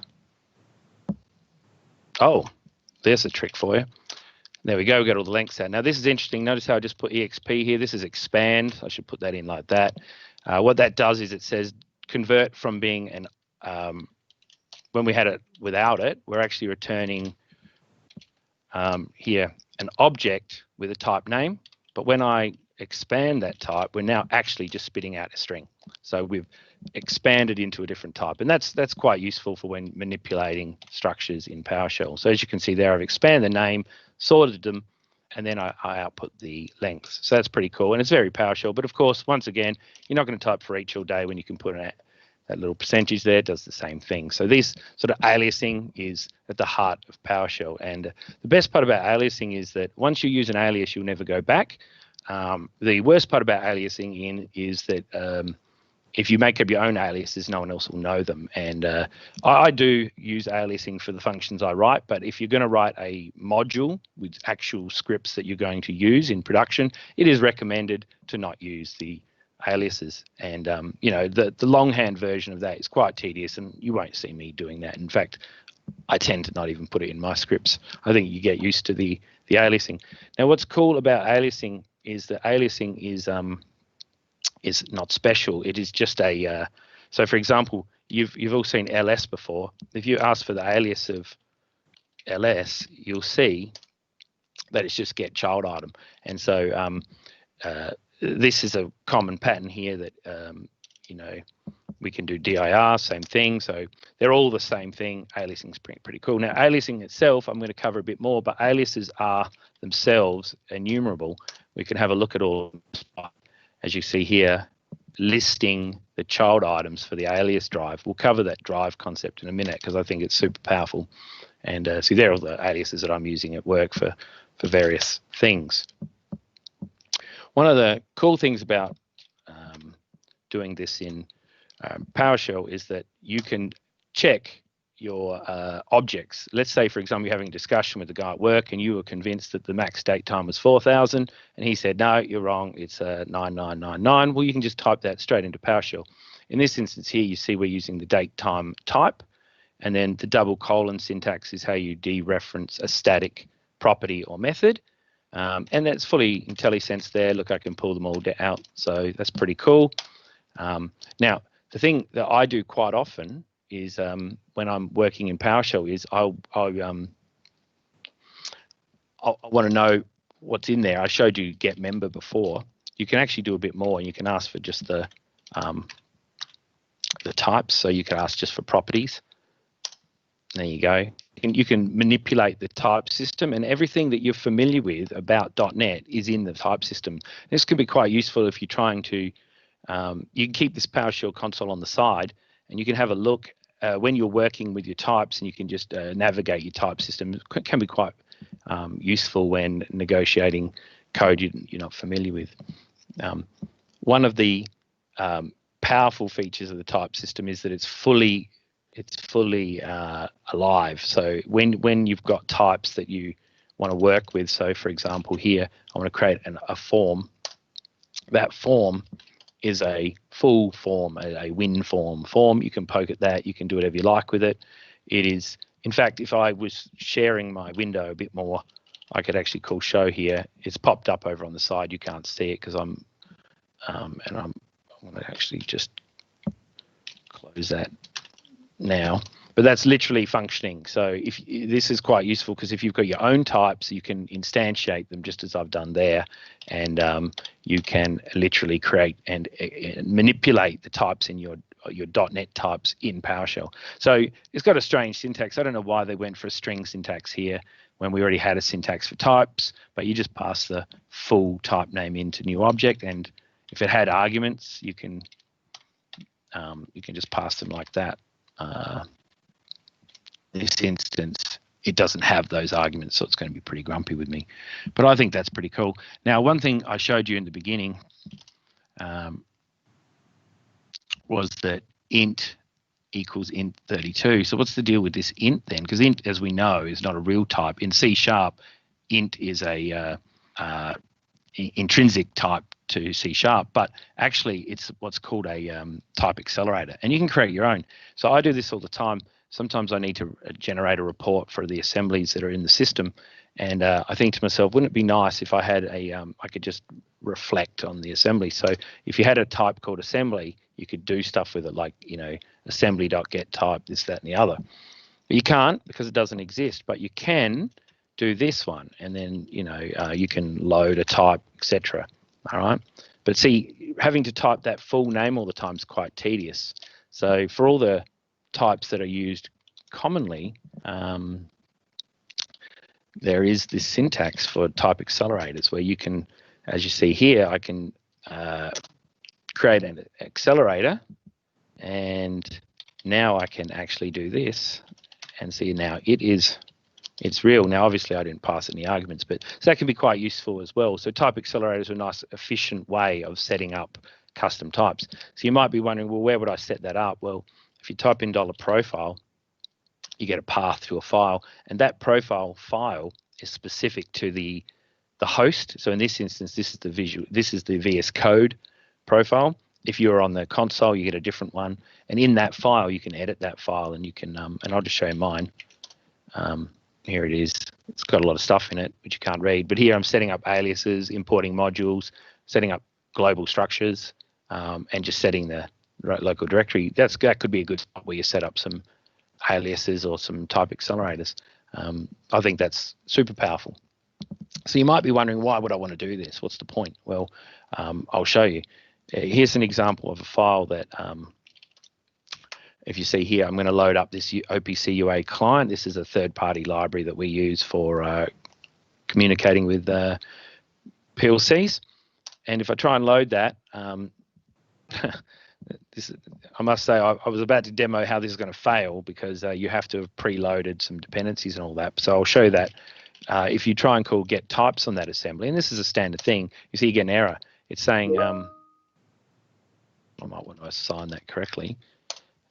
Speaker 5: oh, there's a trick for you. There we go, we got all the lengths out. Now this is interesting, notice how I just put EXP here, this is expand, I should put that in like that. What that does is it says convert from being an, when we had it without it, we're actually returning here an object with a type name, but when I expand that type, we're now actually just spitting out a string. So we've expanded into a different type, and that's quite useful for when manipulating structures in PowerShell. So as you can see there, I've expanded the name, sorted them, and then I output the lengths. So that's pretty cool, and it's very PowerShell. But of course, once again, you're not going to type for each all day when you can put that little percentage there, does the same thing. So this sort of aliasing is at the heart of PowerShell. And the best part about aliasing is that once you use an alias, you'll never go back. The worst part about aliasing is that if you make up your own aliases, no one else will know them. And I do use aliasing for the functions I write, but if you're going to write a module with actual scripts that you're going to use in production, it is recommended to not use the aliases. And you know, the longhand version of that is quite tedious, and you won't see me doing that. In fact, I tend to not even put it in my scripts. I think you get used to the aliasing. Now, what's cool about aliasing is that aliasing is not special. It is just a so for example, you've all seen ls before. If you ask for the alias of ls, you'll see that it's just get child item. And so this is a common pattern here that you know, we can do dir, same thing. So they're all the same thing. Aliasing is pretty cool. Now, aliasing itself, I'm going to cover a bit more, but aliases are themselves enumerable. We can have a look at all, as you see here, listing the child items for the alias drive. We'll cover that drive concept in a minute because I think it's super powerful. And see, there are all the aliases that I'm using at work for various things. One of the cool things about doing this in PowerShell is that you can check your objects. Let's say, for example, you're having a discussion with the guy at work and you were convinced that the max date time was 4,000 and he said, no, you're wrong, it's 9999. Well, you can just type that straight into PowerShell. In this instance here, you see we're using the date time type, and then the double colon syntax is how you dereference a static property or method. And that's fully IntelliSense there. Look, I can pull them all out, so that's pretty cool. Now, the thing that I do quite often is when I'm working in PowerShell is I want to know what's in there. I showed you get member before. You can actually do a bit more, and you can ask for just the types. So you can ask just for properties. There you go. You can manipulate the type system, and everything that you're familiar with about .NET is in the type system. This can be quite useful if you're trying to. You can keep this PowerShell console on the side, and you can have a look when you're working with your types, and you can just navigate your type system. It can be quite useful when negotiating code you're not familiar with. One of the powerful features of the type system is that it's fully alive. So when you've got types that you want to work with, so for example here, I want to create a form. That form is a full form, a win form. You can poke at that. You can do whatever you like with it. It is, in fact, if I was sharing my window a bit more, I could actually call show here. It's popped up over on the side. You can't see it because I'm going to actually just close that now. But that's literally functioning. So this is quite useful because if you've got your own types, you can instantiate them just as I've done there, and you can literally create and manipulate the types in your .NET types in PowerShell. So it's got a strange syntax. I don't know why they went for a string syntax here when we already had a syntax for types, but you just pass the full type name into new object, and if it had arguments, you can just pass them like that. This instance, it doesn't have those arguments, so it's going to be pretty grumpy with me. But I think that's pretty cool. Now, one thing I showed you in the beginning was that int equals int 32. So what's the deal with this int then? Because int, as we know, is not a real type. In C#, int is a intrinsic type to C#, but actually it's what's called a type accelerator, and you can create your own. So I do this all the time. Sometimes I need to generate a report for the assemblies that are in the system, and I think to myself, wouldn't it be nice if I had I could just reflect on the assembly. So if you had a type called assembly, you could do stuff with it, like assembly.get type, this, that, and the other. But you can't because it doesn't exist. But you can do this one, and then you can load a type, etc. All right. But see, having to type that full name all the time is quite tedious. So for all the types that are used commonly, there is this syntax for type accelerators where you can, as you see here, I can create an accelerator, and now I can actually do this and see now it's real. Now, obviously, I didn't pass any arguments, but so that can be quite useful as well. So type accelerators are a nice, efficient way of setting up custom types. So you might be wondering, well, where would I set that up? Well, if you type in $profile, you get a path to a file, and that profile file is specific to the host. So in this instance, this is the VS Code profile. If you're on the console, you get a different one, and in that file, you can edit that file, and you can, and I'll just show you mine. Here it is. It's got a lot of stuff in it, which you can't read. But here I'm setting up aliases, importing modules, setting up global structures, and just setting the local directory. That could be a good spot where you set up some aliases or some type accelerators. I think that's super powerful. So you might be wondering, why would I want to do this? What's the point? Well, I'll show you. Here's an example of a file that, if you see here, I'm going to load up this OPC UA client. This is a third-party library that we use for communicating with PLCs. And if I try and load that, I must say I was about to demo how this is going to fail, because you have to have preloaded some dependencies and all that. So I'll show you that if you try and call get types on that assembly, and this is a standard thing, you see you get an error. It's saying, I might want to assign that correctly.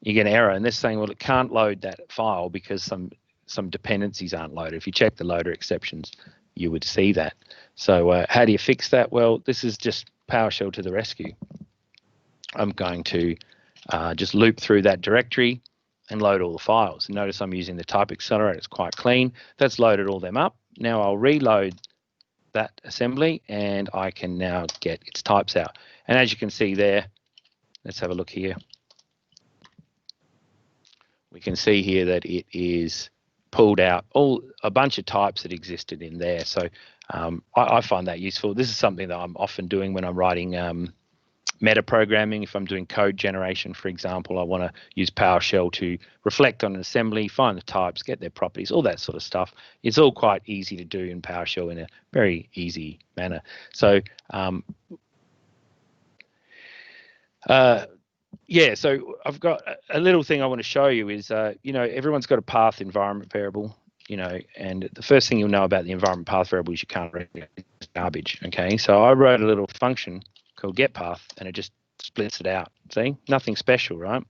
Speaker 5: You get an error, and this saying, well, it can't load that file because some dependencies aren't loaded. If you check the loader exceptions, you would see that. So how do you fix that? Well, this is just PowerShell to the rescue. I'm going to just loop through that directory and load all the files. And notice I'm using the type accelerator. It's quite clean. That's loaded all them up. Now I'll reload that assembly, and I can now get its types out. And as you can see there, let's have a look here. We can see here that it is pulled out a bunch of types that existed in there. So I find that useful. This is something that I'm often doing when I'm writing meta programming. If I'm doing code generation, for example, I want to use PowerShell to reflect on an assembly, find the types, get their properties, all that sort of stuff. It's all quite easy to do in PowerShell in a very easy manner. So yeah, so I've got a little thing I want to show you is, everyone's got a path environment variable, and the first thing you'll know about the environment path variable is you can't read it. It's garbage, okay? So I wrote a little function called getPath, and it just splits it out. See, nothing special, right?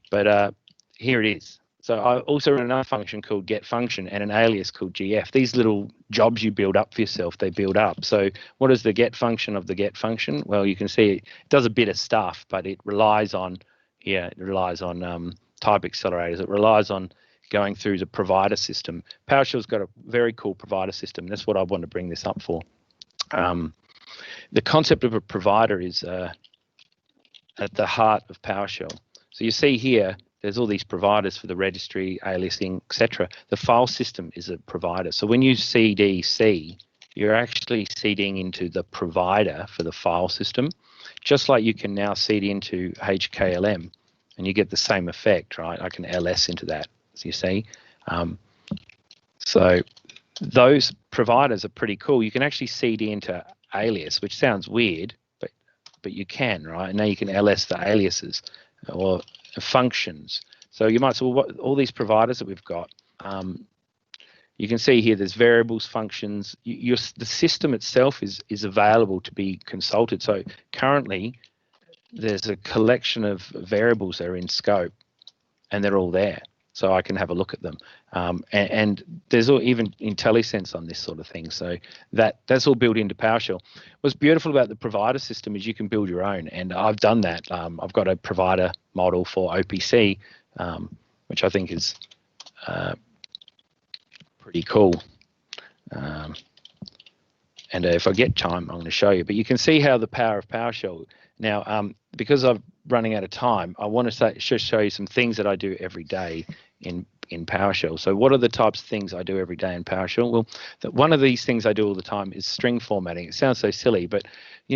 Speaker 5: But here it is. So I also wrote another function called getFunction and an alias called GF. These little jobs you build up for yourself, they build up. So what is the get function of the get function? Well, you can see it does a bit of stuff, but it relies on, type accelerators. It relies on going through the provider system. PowerShell's got a very cool provider system. That's what I want to bring this up for. The concept of a provider is at the heart of PowerShell. So you see here, there's all these providers for the registry, aliasing, etc. The file system is a provider. So when you CDC, you're actually seeding into the provider for the file system, just like you can now seed into HKLM, and you get the same effect, right? I can LS into that, as you see. So those providers are pretty cool. You can actually seed into alias, which sounds weird, but you can, right? And now you can LS the aliases or functions. So you might say, well, all these providers that we've got, you can see here there's variables, functions. The system itself is available to be consulted. So currently there's a collection of variables that are in scope, and they're all there. So I can have a look at them. And there's even IntelliSense on this sort of thing. So that's all built into PowerShell. What's beautiful about the provider system is you can build your own. And I've done that. I've got a provider model for OPC, which I think is pretty cool. And if I get time, I'm going to show you. But you can see how the power of PowerShell. Now, because I'm running out of time, I want to show you some things that I do every day in PowerShell. So what are the types of things I do every day in PowerShell? Well, one of these things I do all the time is string formatting. It sounds so silly, but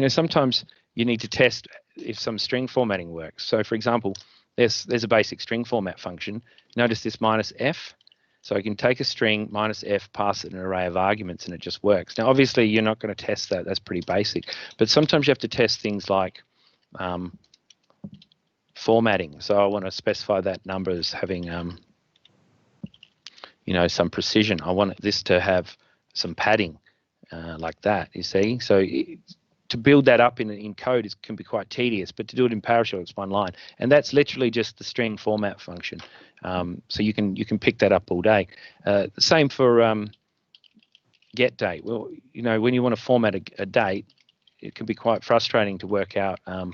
Speaker 5: sometimes you need to test if some string formatting works. So for example, there's a basic string format function. Notice this -f. So I can take a string, -f, pass it an array of arguments, and it just works. Now, obviously, you're not going to test that. That's pretty basic. But sometimes you have to test things like formatting. So I want to specify that number as having, some precision. I want this to have some padding like that, you see. So to build that up in code can be quite tedious, but to do it in PowerShell, it's one line. And that's literally just the string format function. So you can pick that up all day. The same for get date. Well, when you want to format a date, it can be quite frustrating to work out. There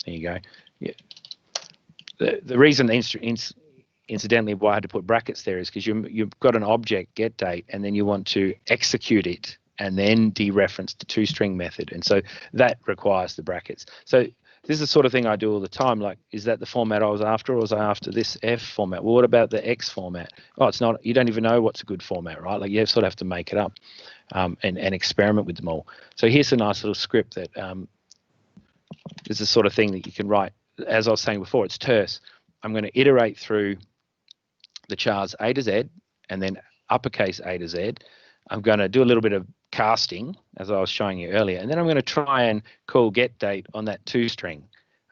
Speaker 5: you go. Yeah. The reason, incidentally, why I had to put brackets there is because you've got an object get date, and then you want to execute it and then dereference the toString method, and so that requires the brackets. So this is the sort of thing I do all the time. Like, is that the format I was after, or was I after this F format? Well, what about the X format? Oh, it's not. You don't even know what's a good format, right? Like, you sort of have to make it up and experiment with them all. So here's a nice little script that is the sort of thing that you can write. As I was saying before, it's terse. I'm going to iterate through the chars A to Z and then uppercase A to Z. I'm going to do a little bit of casting, as I was showing you earlier, and then I'm going to try and call get date on that toString.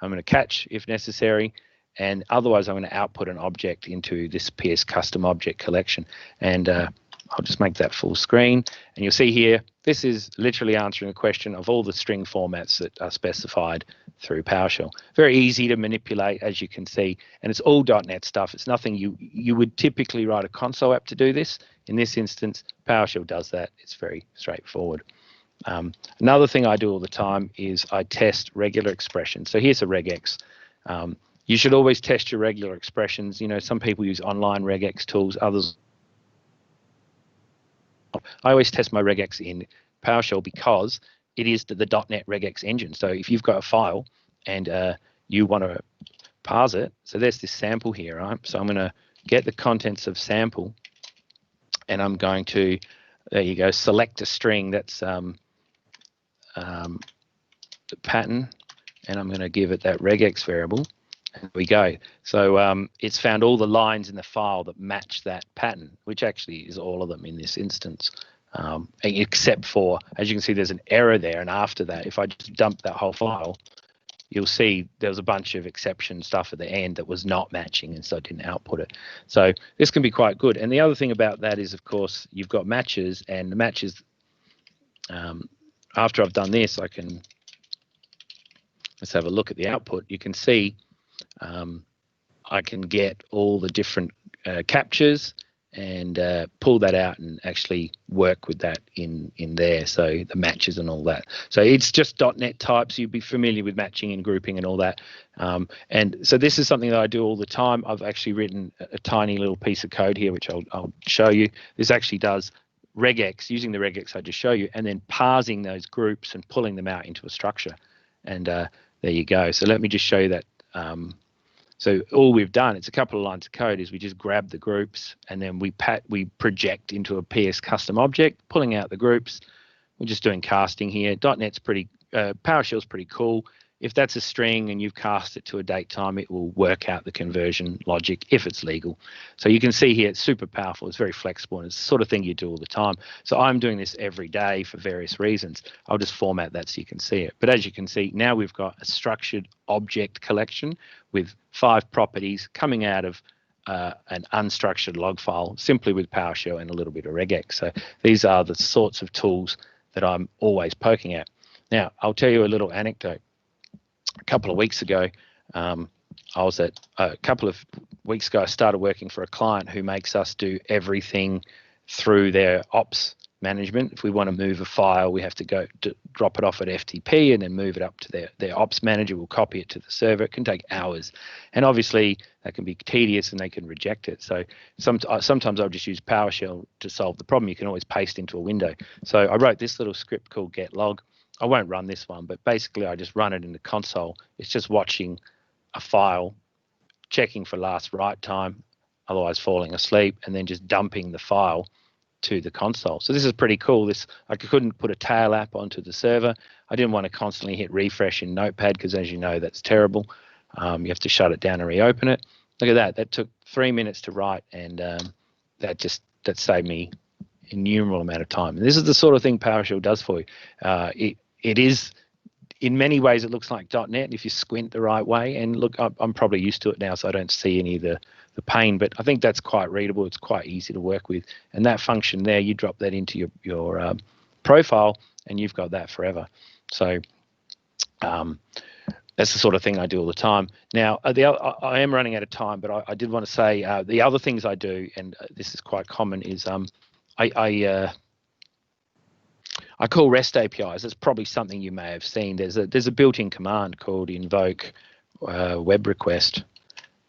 Speaker 5: I'm going to catch if necessary, and otherwise I'm going to output an object into this PS custom object collection. And I'll just make that full screen, and you'll see here, this is literally answering a question of all the string formats that are specified through PowerShell. Very easy to manipulate, as you can see, and it's all .NET stuff. It's nothing you would typically write a console app to do this. In this instance, PowerShell does that. It's very straightforward. Another thing I do all the time is I test regular expressions. So here's a regex. You should always test your regular expressions. You know, some people use online regex tools, others. I always test my regex in PowerShell because it is the .NET regex engine. So if you've got a file and you want to parse it, so there's this sample here, right? So I'm going to get the contents of sample, and I'm going to, there you go, select a string that's the pattern, and I'm going to give it that regex variable. There we go. So it's found all the lines in the file that match that pattern, which actually is all of them in this instance, except for, as you can see, there's an error there. And after that, if I just dump that whole file, you'll see there was a bunch of exception stuff at the end that was not matching, and so it didn't output it. So this can be quite good. And the other thing about that is, of course, you've got matches, and the matches, after I've done this, I can, let's have a look at the output. You can see I can get all the different captures and pull that out and actually work with that in there, so the matches and all that. So it's just .NET types. You'd be familiar with matching and grouping and all that. And so this is something that I do all the time. I've actually written a tiny little piece of code here, which I'll show you. This actually does regex, using the regex I just show you, and then parsing those groups and pulling them out into a structure. And there you go. So let me just show you that. So all we've done, it's a couple of lines of code, is we just grab the groups and then we project into a PS custom object, pulling out the groups. We're just doing casting here. .NET's pretty, PowerShell's pretty cool. If that's a string and you've cast it to a date time, it will work out the conversion logic if it's legal. So you can see here, it's super powerful. It's very flexible, and it's the sort of thing you do all the time. So I'm doing this every day for various reasons. I'll just format that so you can see it. But as you can see, now we've got a structured object collection with 5 properties coming out of an unstructured log file, simply with PowerShell and a little bit of regex. So these are the sorts of tools that I'm always poking at. Now, I'll tell you a little anecdote. A couple of weeks ago, I started working for a client who makes us do everything through their ops management. If we want to move a file, we have to go drop it off at FTP and then move it up to their ops manager. Will copy it to the server. It can take hours, and obviously that can be tedious, and they can reject it. So sometimes I'll just use PowerShell to solve the problem. You can always paste into a window. So I wrote this little script called getlog. I won't run this one, but basically I just run it in the console. It's just watching a file, checking for last write time, otherwise falling asleep, and then just dumping the file to the console. So this is pretty cool. I couldn't put a tail app onto the server. I didn't want to constantly hit refresh in Notepad because, as you know, that's terrible. You have to shut it down and reopen it. Look at that. That took 3 minutes to write, and that saved me innumerable amount of time. And this is the sort of thing PowerShell does for you. It is, in many ways, it looks like .NET if you squint the right way. And look, I'm probably used to it now, so I don't see any of the pain, but I think that's quite readable. It's quite easy to work with. And that function there, you drop that into your profile, and you've got that forever. So that's the sort of thing I do all the time. Now, I am running out of time, but I did want to say the other things I do, and this is quite common, is I call REST APIs. That's probably something you may have seen. There's a built-in command called invoke web request.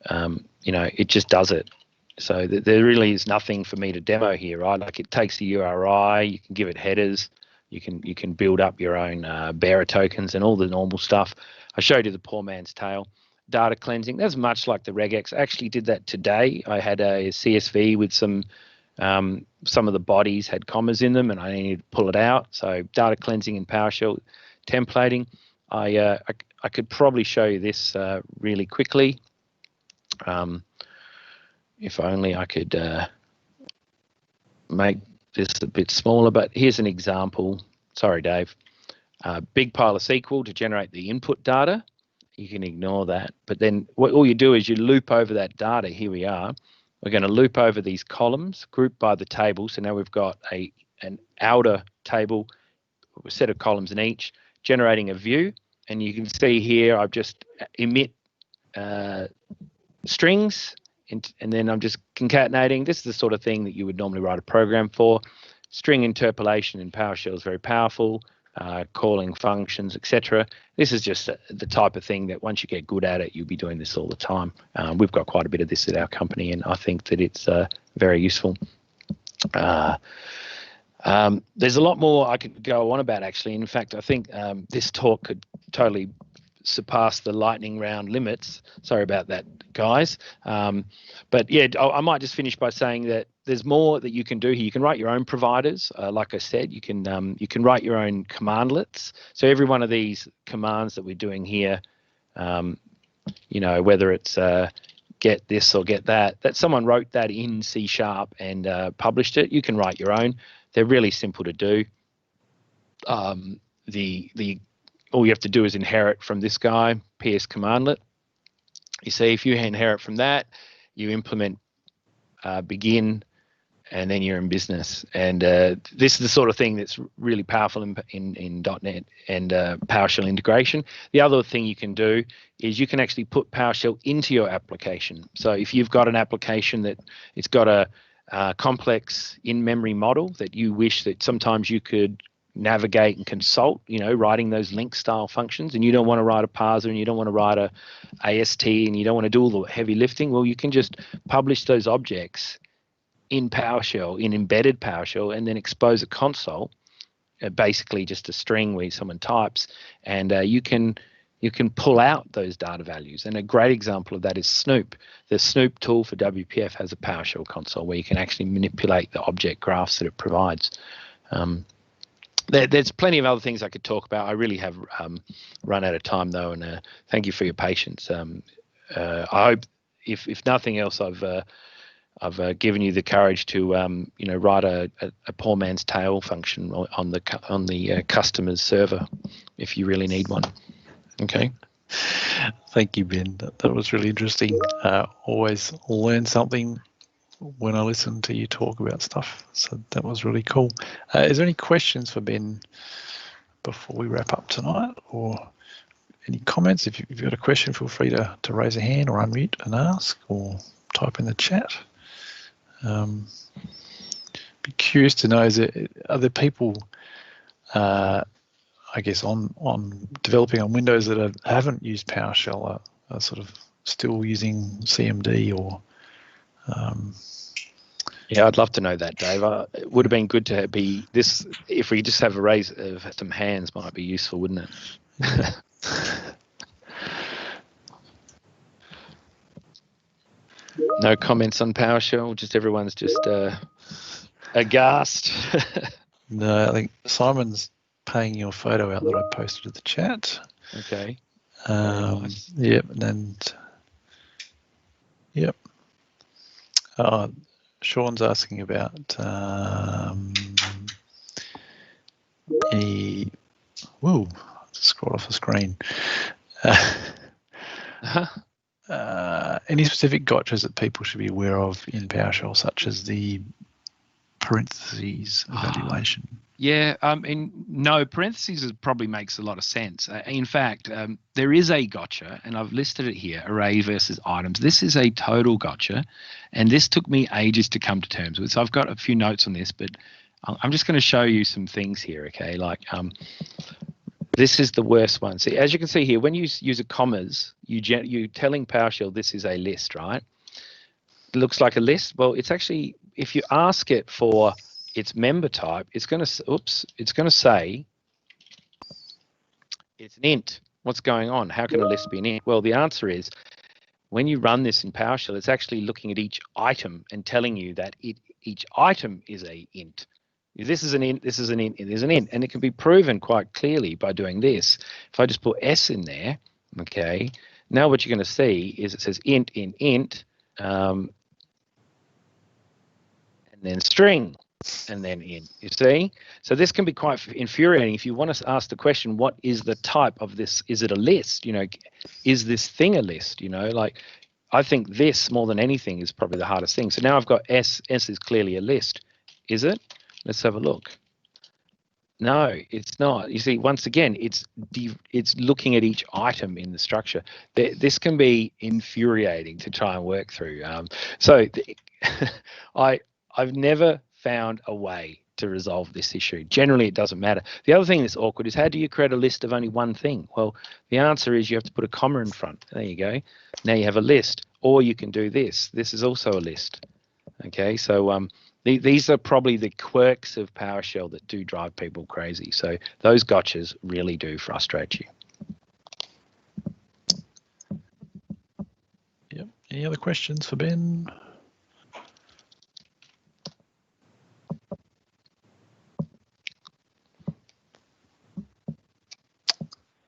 Speaker 5: It just does it. So there really is nothing for me to demo here, right? Like, it takes the URI, you can give it headers, you can build up your own bearer tokens and all the normal stuff. I showed you the poor man's tale. Data cleansing, that's much like the regex. I actually did that today. I had a CSV with some of the bodies had commas in them, and I needed to pull it out. So data cleansing in PowerShell, templating. I could probably show you this really quickly. If only I could make this a bit smaller, but here's an example. Sorry, Dave. Big pile of SQL to generate the input data. You can ignore that. But then all you do is you loop over that data. Here we are. We're going to loop over these columns grouped by the table. So now we've got an outer table, a set of columns in each, generating a view. And you can see here, I've just emit strings, and then I'm just concatenating. This is the sort of thing that you would normally write a program for. String interpolation in PowerShell is very powerful, calling functions, etc. This is just the type of thing that once you get good at it, you'll be doing this all the time. We've got quite a bit of this at our company, and I think that it's very useful. There's a lot more I could go on about, actually. In fact, I think this talk could totally surpass the lightning round limits. Sorry about that, guys. But yeah, I might just finish by saying that there's more that you can do here. You can write your own providers. Like I said, you can write your own commandlets. So every one of these commands that we're doing here, whether it's get this or get that someone wrote that in C# and published it. You can write your own. They're really simple to do. All you have to do is inherit from this guy, PS commandlet. You see, if you inherit from that, you implement begin, and then you're in business. And this is the sort of thing that's really powerful in .NET and PowerShell integration. The other thing you can do is you can actually put PowerShell into your application. So if you've got an application that it's got a complex in-memory model that you wish that sometimes you could navigate and consult, writing those link style functions, and you don't want to write a parser, and you don't want to write a AST, and you don't want to do all the heavy lifting, well, you can just publish those objects in PowerShell, in embedded PowerShell, and then expose a console, basically just a string where someone types, and you can pull out those data values. And a great example of that is Snoop. The Snoop tool for WPF has a PowerShell console where you can actually manipulate the object graphs that it provides. There's plenty of other things I could talk about. I really have run out of time, though, and thank you for your patience. I hope, if nothing else, I've given you the courage to write a poor man's tale function on the customer's server if you really need one. Okay.
Speaker 2: Thank you, Ben. That was really interesting. Always learn something when I listen to you talk about stuff. So that was really cool. Is there any questions for Ben before we wrap up tonight, or any comments? If you've got a question, feel free to raise a hand or unmute and ask, or type in the chat. Be curious to know, are there people, I guess, on developing on Windows that haven't used PowerShell, are sort of still using CMD or
Speaker 5: Yeah, I'd love to know that, Dave. It would have been good to be this. If we just have a raise of some hands, might be useful, wouldn't it? Yeah. No comments on PowerShell. Just everyone's just aghast.
Speaker 2: No, I think Simon's paying your photo out that I posted to the chat.
Speaker 5: Okay.
Speaker 2: Nice. Yep, and yep. Sean's asking about whoa, scroll off the screen. Any specific gotchas that people should be aware of in PowerShell, such as the parentheses evaluation?
Speaker 6: Yeah, no, parentheses probably makes a lot of sense. In fact, there is a gotcha, and I've listed it here, array versus items. This is a total gotcha, and this took me ages to come to terms with. So I've got a few notes on this, but I'm just going to show you some things here, okay? Like this is the worst one. See, as you can see here, when you use a commas, you're telling PowerShell this is a list, right? It looks like a list. Well, it's actually, if you ask it for its member type, it's going to say it's an int. What's going on? How can a list be an int? Well, the answer is when you run this in PowerShell, it's actually looking at each item and telling you that each item is a int. This is an int, this is an int, it is an int. And it can be proven quite clearly by doing this. If I just put S in there, okay, now what you're going to see is it says int, and then string, and then int, you see? So this can be quite infuriating. If you want to ask the question, what is the type of this? Is it a list? You know, is this thing a list? You know, like
Speaker 5: I think this more than anything is probably the hardest thing. So now I've got S. S is clearly a list. Is it? Let's have a look. No, it's not. You see, once again, it's looking at each item in the structure. This can be infuriating to try and work through. I've never found a way to resolve this issue. Generally, it doesn't matter. The other thing that's awkward is, how do you create a list of only one thing? Well, the answer is you have to put a comma in front. There you go. Now you have a list. Or you can do this. This is also a list. Okay, so these are probably the quirks of PowerShell that do drive people crazy. So those gotchas really do frustrate you.
Speaker 2: Yep. Any other questions for Ben?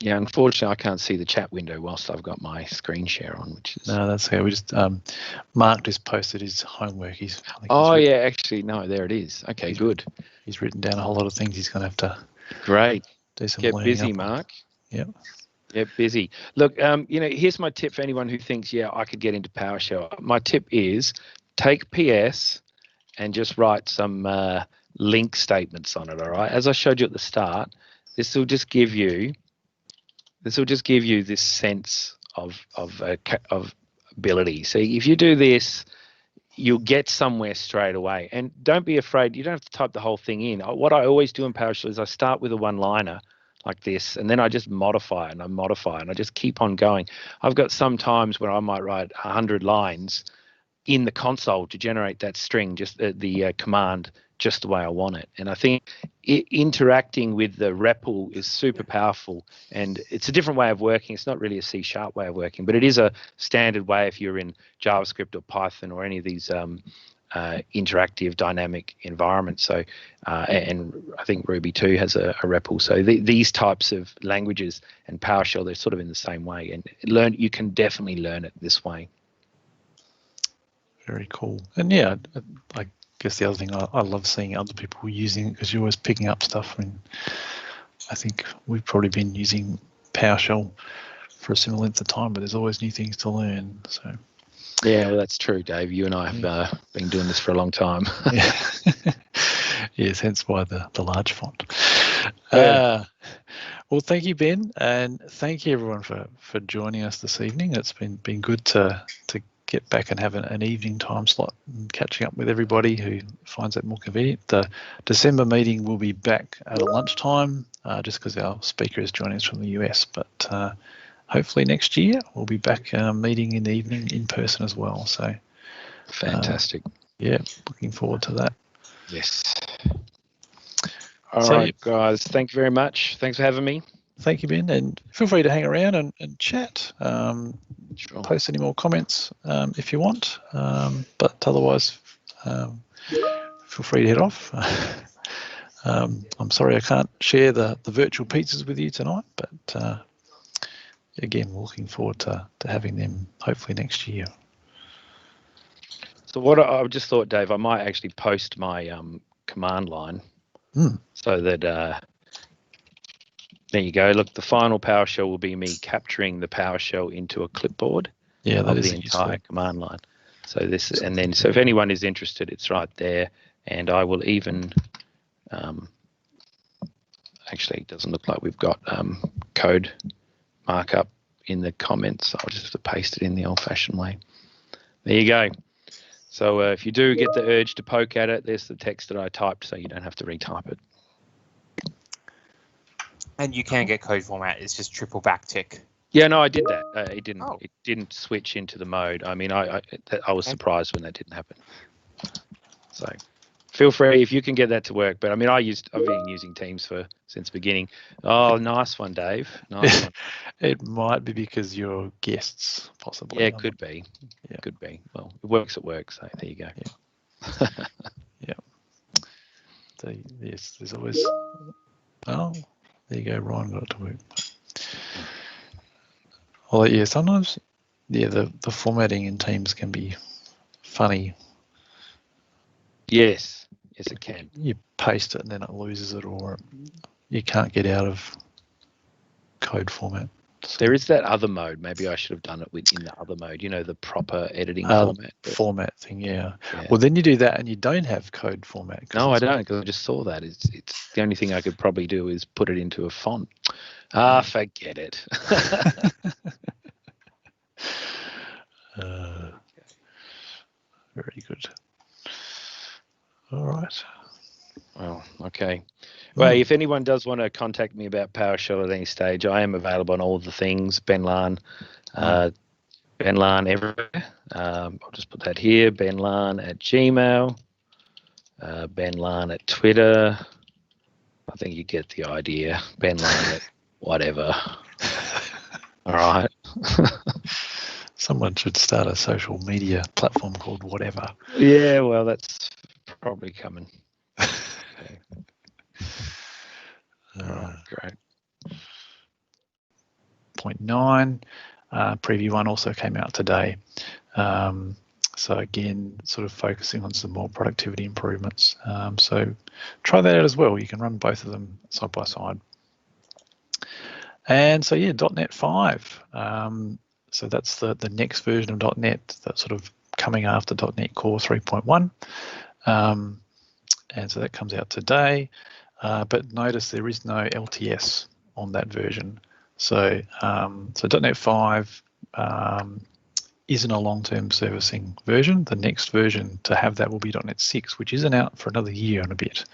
Speaker 5: Yeah, unfortunately, I can't see the chat window whilst I've got my screen share on, which is...
Speaker 2: No, that's okay. We just Mark just posted his homework.
Speaker 5: Actually, no, there it is. Okay, good.
Speaker 2: He's written down a whole lot of things he's going to have to.
Speaker 5: Great.
Speaker 2: Do some
Speaker 5: Get
Speaker 2: learning
Speaker 5: busy,
Speaker 2: up on.
Speaker 5: Mark.
Speaker 2: Yep.
Speaker 5: Get busy. Look, here's my tip for anyone who thinks, yeah, I could get into PowerShell. My tip is take PS and just write some link statements on it. All right. As I showed you at the start, this will just give you this sense of ability. See, if you do this, you'll get somewhere straight away. And don't be afraid. You don't have to type the whole thing in. What I always do in PowerShell is I start with a one-liner like this, and then I just modify and I modify and I just keep on going. I've got some times where I might write 100 lines in the console to generate that string, just the command, just the way I want it. And I think interacting with the REPL is super powerful, and it's a different way of working. It's not really a C# way of working, but it is a standard way if you're in JavaScript or Python or any of these interactive dynamic environments. So and I think Ruby too has a REPL. So these types of languages and PowerShell, they're sort of in the same way, and you can definitely learn it this way.
Speaker 2: Very cool. And yeah, I guess the other thing, I love seeing other people using it, because you're always picking up stuff. I mean, I think we've probably been using PowerShell for a similar length of time, but there's always new things to learn. So
Speaker 5: yeah, well, that's true, Dave. You and I have been doing this for a long time.
Speaker 2: Yeah. Yes, hence why the large font.
Speaker 5: Yeah.
Speaker 2: Well, thank you, Ben, and thank you everyone for joining us this evening. It's been good to get back and have an evening time slot and catching up with everybody who finds that more convenient. The December meeting will be back at a lunchtime, just because our speaker is joining us from the US, but hopefully next year we'll be back meeting in the evening in person as well. So
Speaker 5: fantastic.
Speaker 2: Yeah, looking forward to that.
Speaker 5: Yes. All right, guys, thank you very much. Thanks for having me.
Speaker 2: Thank you, Ben, and feel free to hang around and chat.
Speaker 5: Sure.
Speaker 2: Post any more comments if you want, but otherwise feel free to head off. I'm sorry I can't share the virtual pizzas with you tonight, but again, we're looking forward to having them hopefully next year.
Speaker 5: So what I just thought, Dave, I might actually post my command line so that there you go. Look, the final PowerShell will be me capturing the PowerShell into a clipboard of the entire command line. So this, and then, so if anyone is interested, it's right there. And I will even, actually, it doesn't look like we've got code markup in the comments. I'll just have to paste it in the old-fashioned way. There you go. So if you do get the urge to poke at it, there's the text that I typed, so you don't have to retype it.
Speaker 3: And you can get code format. It's just triple backtick.
Speaker 5: Yeah, no, I did that. It didn't switch into the mode. I mean, I was surprised when that didn't happen. So feel free if you can get that to work. But I mean, I've been using Teams since the beginning. Oh, nice one, Dave. Nice one.
Speaker 2: It might be because you're guests, possibly.
Speaker 5: Yeah, it could be.
Speaker 2: Yeah.
Speaker 5: Could be. Well, it works at work, so there you go.
Speaker 2: Yeah. Yeah. So yes, there's always. Oh, there you go. Ryan got it to work. Well, yeah. Sometimes, yeah, the formatting in Teams can be funny.
Speaker 5: Yes, it can.
Speaker 2: You paste it and then it loses it, or you can't get out of code format.
Speaker 5: There is that other mode. Maybe I should have done it within the other mode, the proper editing format.
Speaker 2: Format thing, yeah. Well, then you do that and you don't have code format.
Speaker 5: No, I don't, because I just saw that. It's the only thing I could probably do is put it into a font. Forget it.
Speaker 2: Very good. All right.
Speaker 5: Well, okay. Well, if anyone does want to contact me about PowerShell at any stage, I am available on all of the things. Ben Laan, Ben Laan everywhere. I'll just put that here. Ben Laan at Gmail. Ben Laan at Twitter. I think you get the idea. Ben Laan at whatever. All right.
Speaker 2: Someone should start a social media platform called whatever.
Speaker 5: Yeah, well, that's probably coming. Okay. Great.
Speaker 2: Point 9, preview 1 also came out today. So again, sort of focusing on some more productivity improvements. So try that out as well. You can run both of them side by side. And so yeah, .NET 5. So that's the next version of .NET that's sort of coming after .NET Core 3.1. And so that comes out today. But notice there is no LTS on that version. So .NET 5 isn't a long-term servicing version. The next version to have that will be .NET 6, which isn't out for another year and a bit.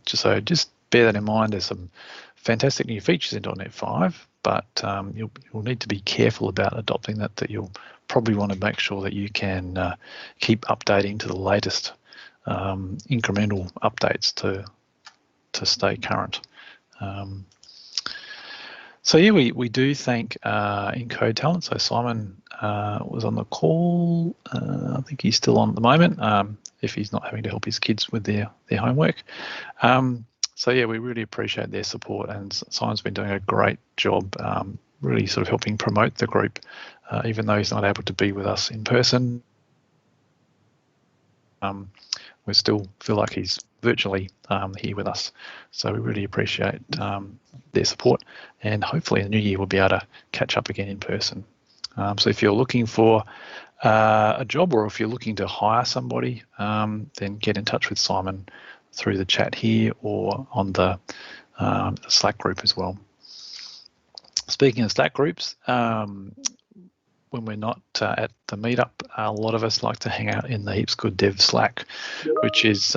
Speaker 2: So just bear that in mind. There's some fantastic new features in .NET 5, but you'll need to be careful about adopting that you'll probably want to make sure that you can keep updating to the latest incremental updates to stay current. So yeah, we do thank Encode Talent. So Simon was on the call. I think he's still on at the moment, if he's not having to help his kids with their homework. So yeah, we really appreciate their support, and Simon's been doing a great job really sort of helping promote the group, even though he's not able to be with us in person. We still feel like he's virtually here with us. So we really appreciate their support, and hopefully in the new year we'll be able to catch up again in person. So if you're looking for a job, or if you're looking to hire somebody, then get in touch with Simon through the chat here or on the Slack group as well. Speaking of Slack groups, when we're not at the meetup, a lot of us like to hang out in the Heaps Good Dev Slack, which is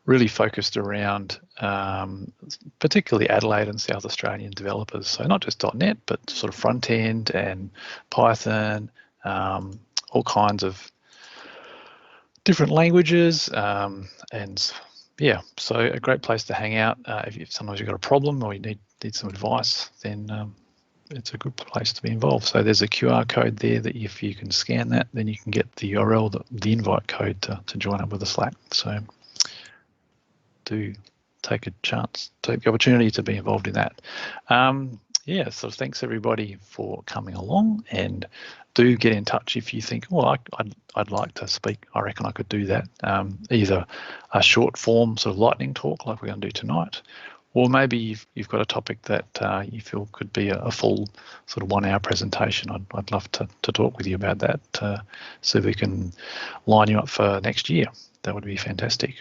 Speaker 2: really focused around particularly Adelaide and South Australian developers. So not just .NET, but sort of front end and Python, all kinds of different languages, and yeah, so a great place to hang out. If sometimes you've got a problem or you need some advice, then it's a good place to be involved. So there's a QR code there that if you can scan that, then you can get the URL, the invite code to join up with the Slack. So do take the opportunity to be involved in that. Yeah, so thanks everybody for coming along, and do get in touch if you think, well, I'd like to speak. I reckon I could do that. Either a short form sort of lightning talk like we're going to do tonight, or maybe you've got a topic that you feel could be a full sort of 1 hour presentation. I'd love to talk with you about that, so we can line you up for next year. That would be fantastic.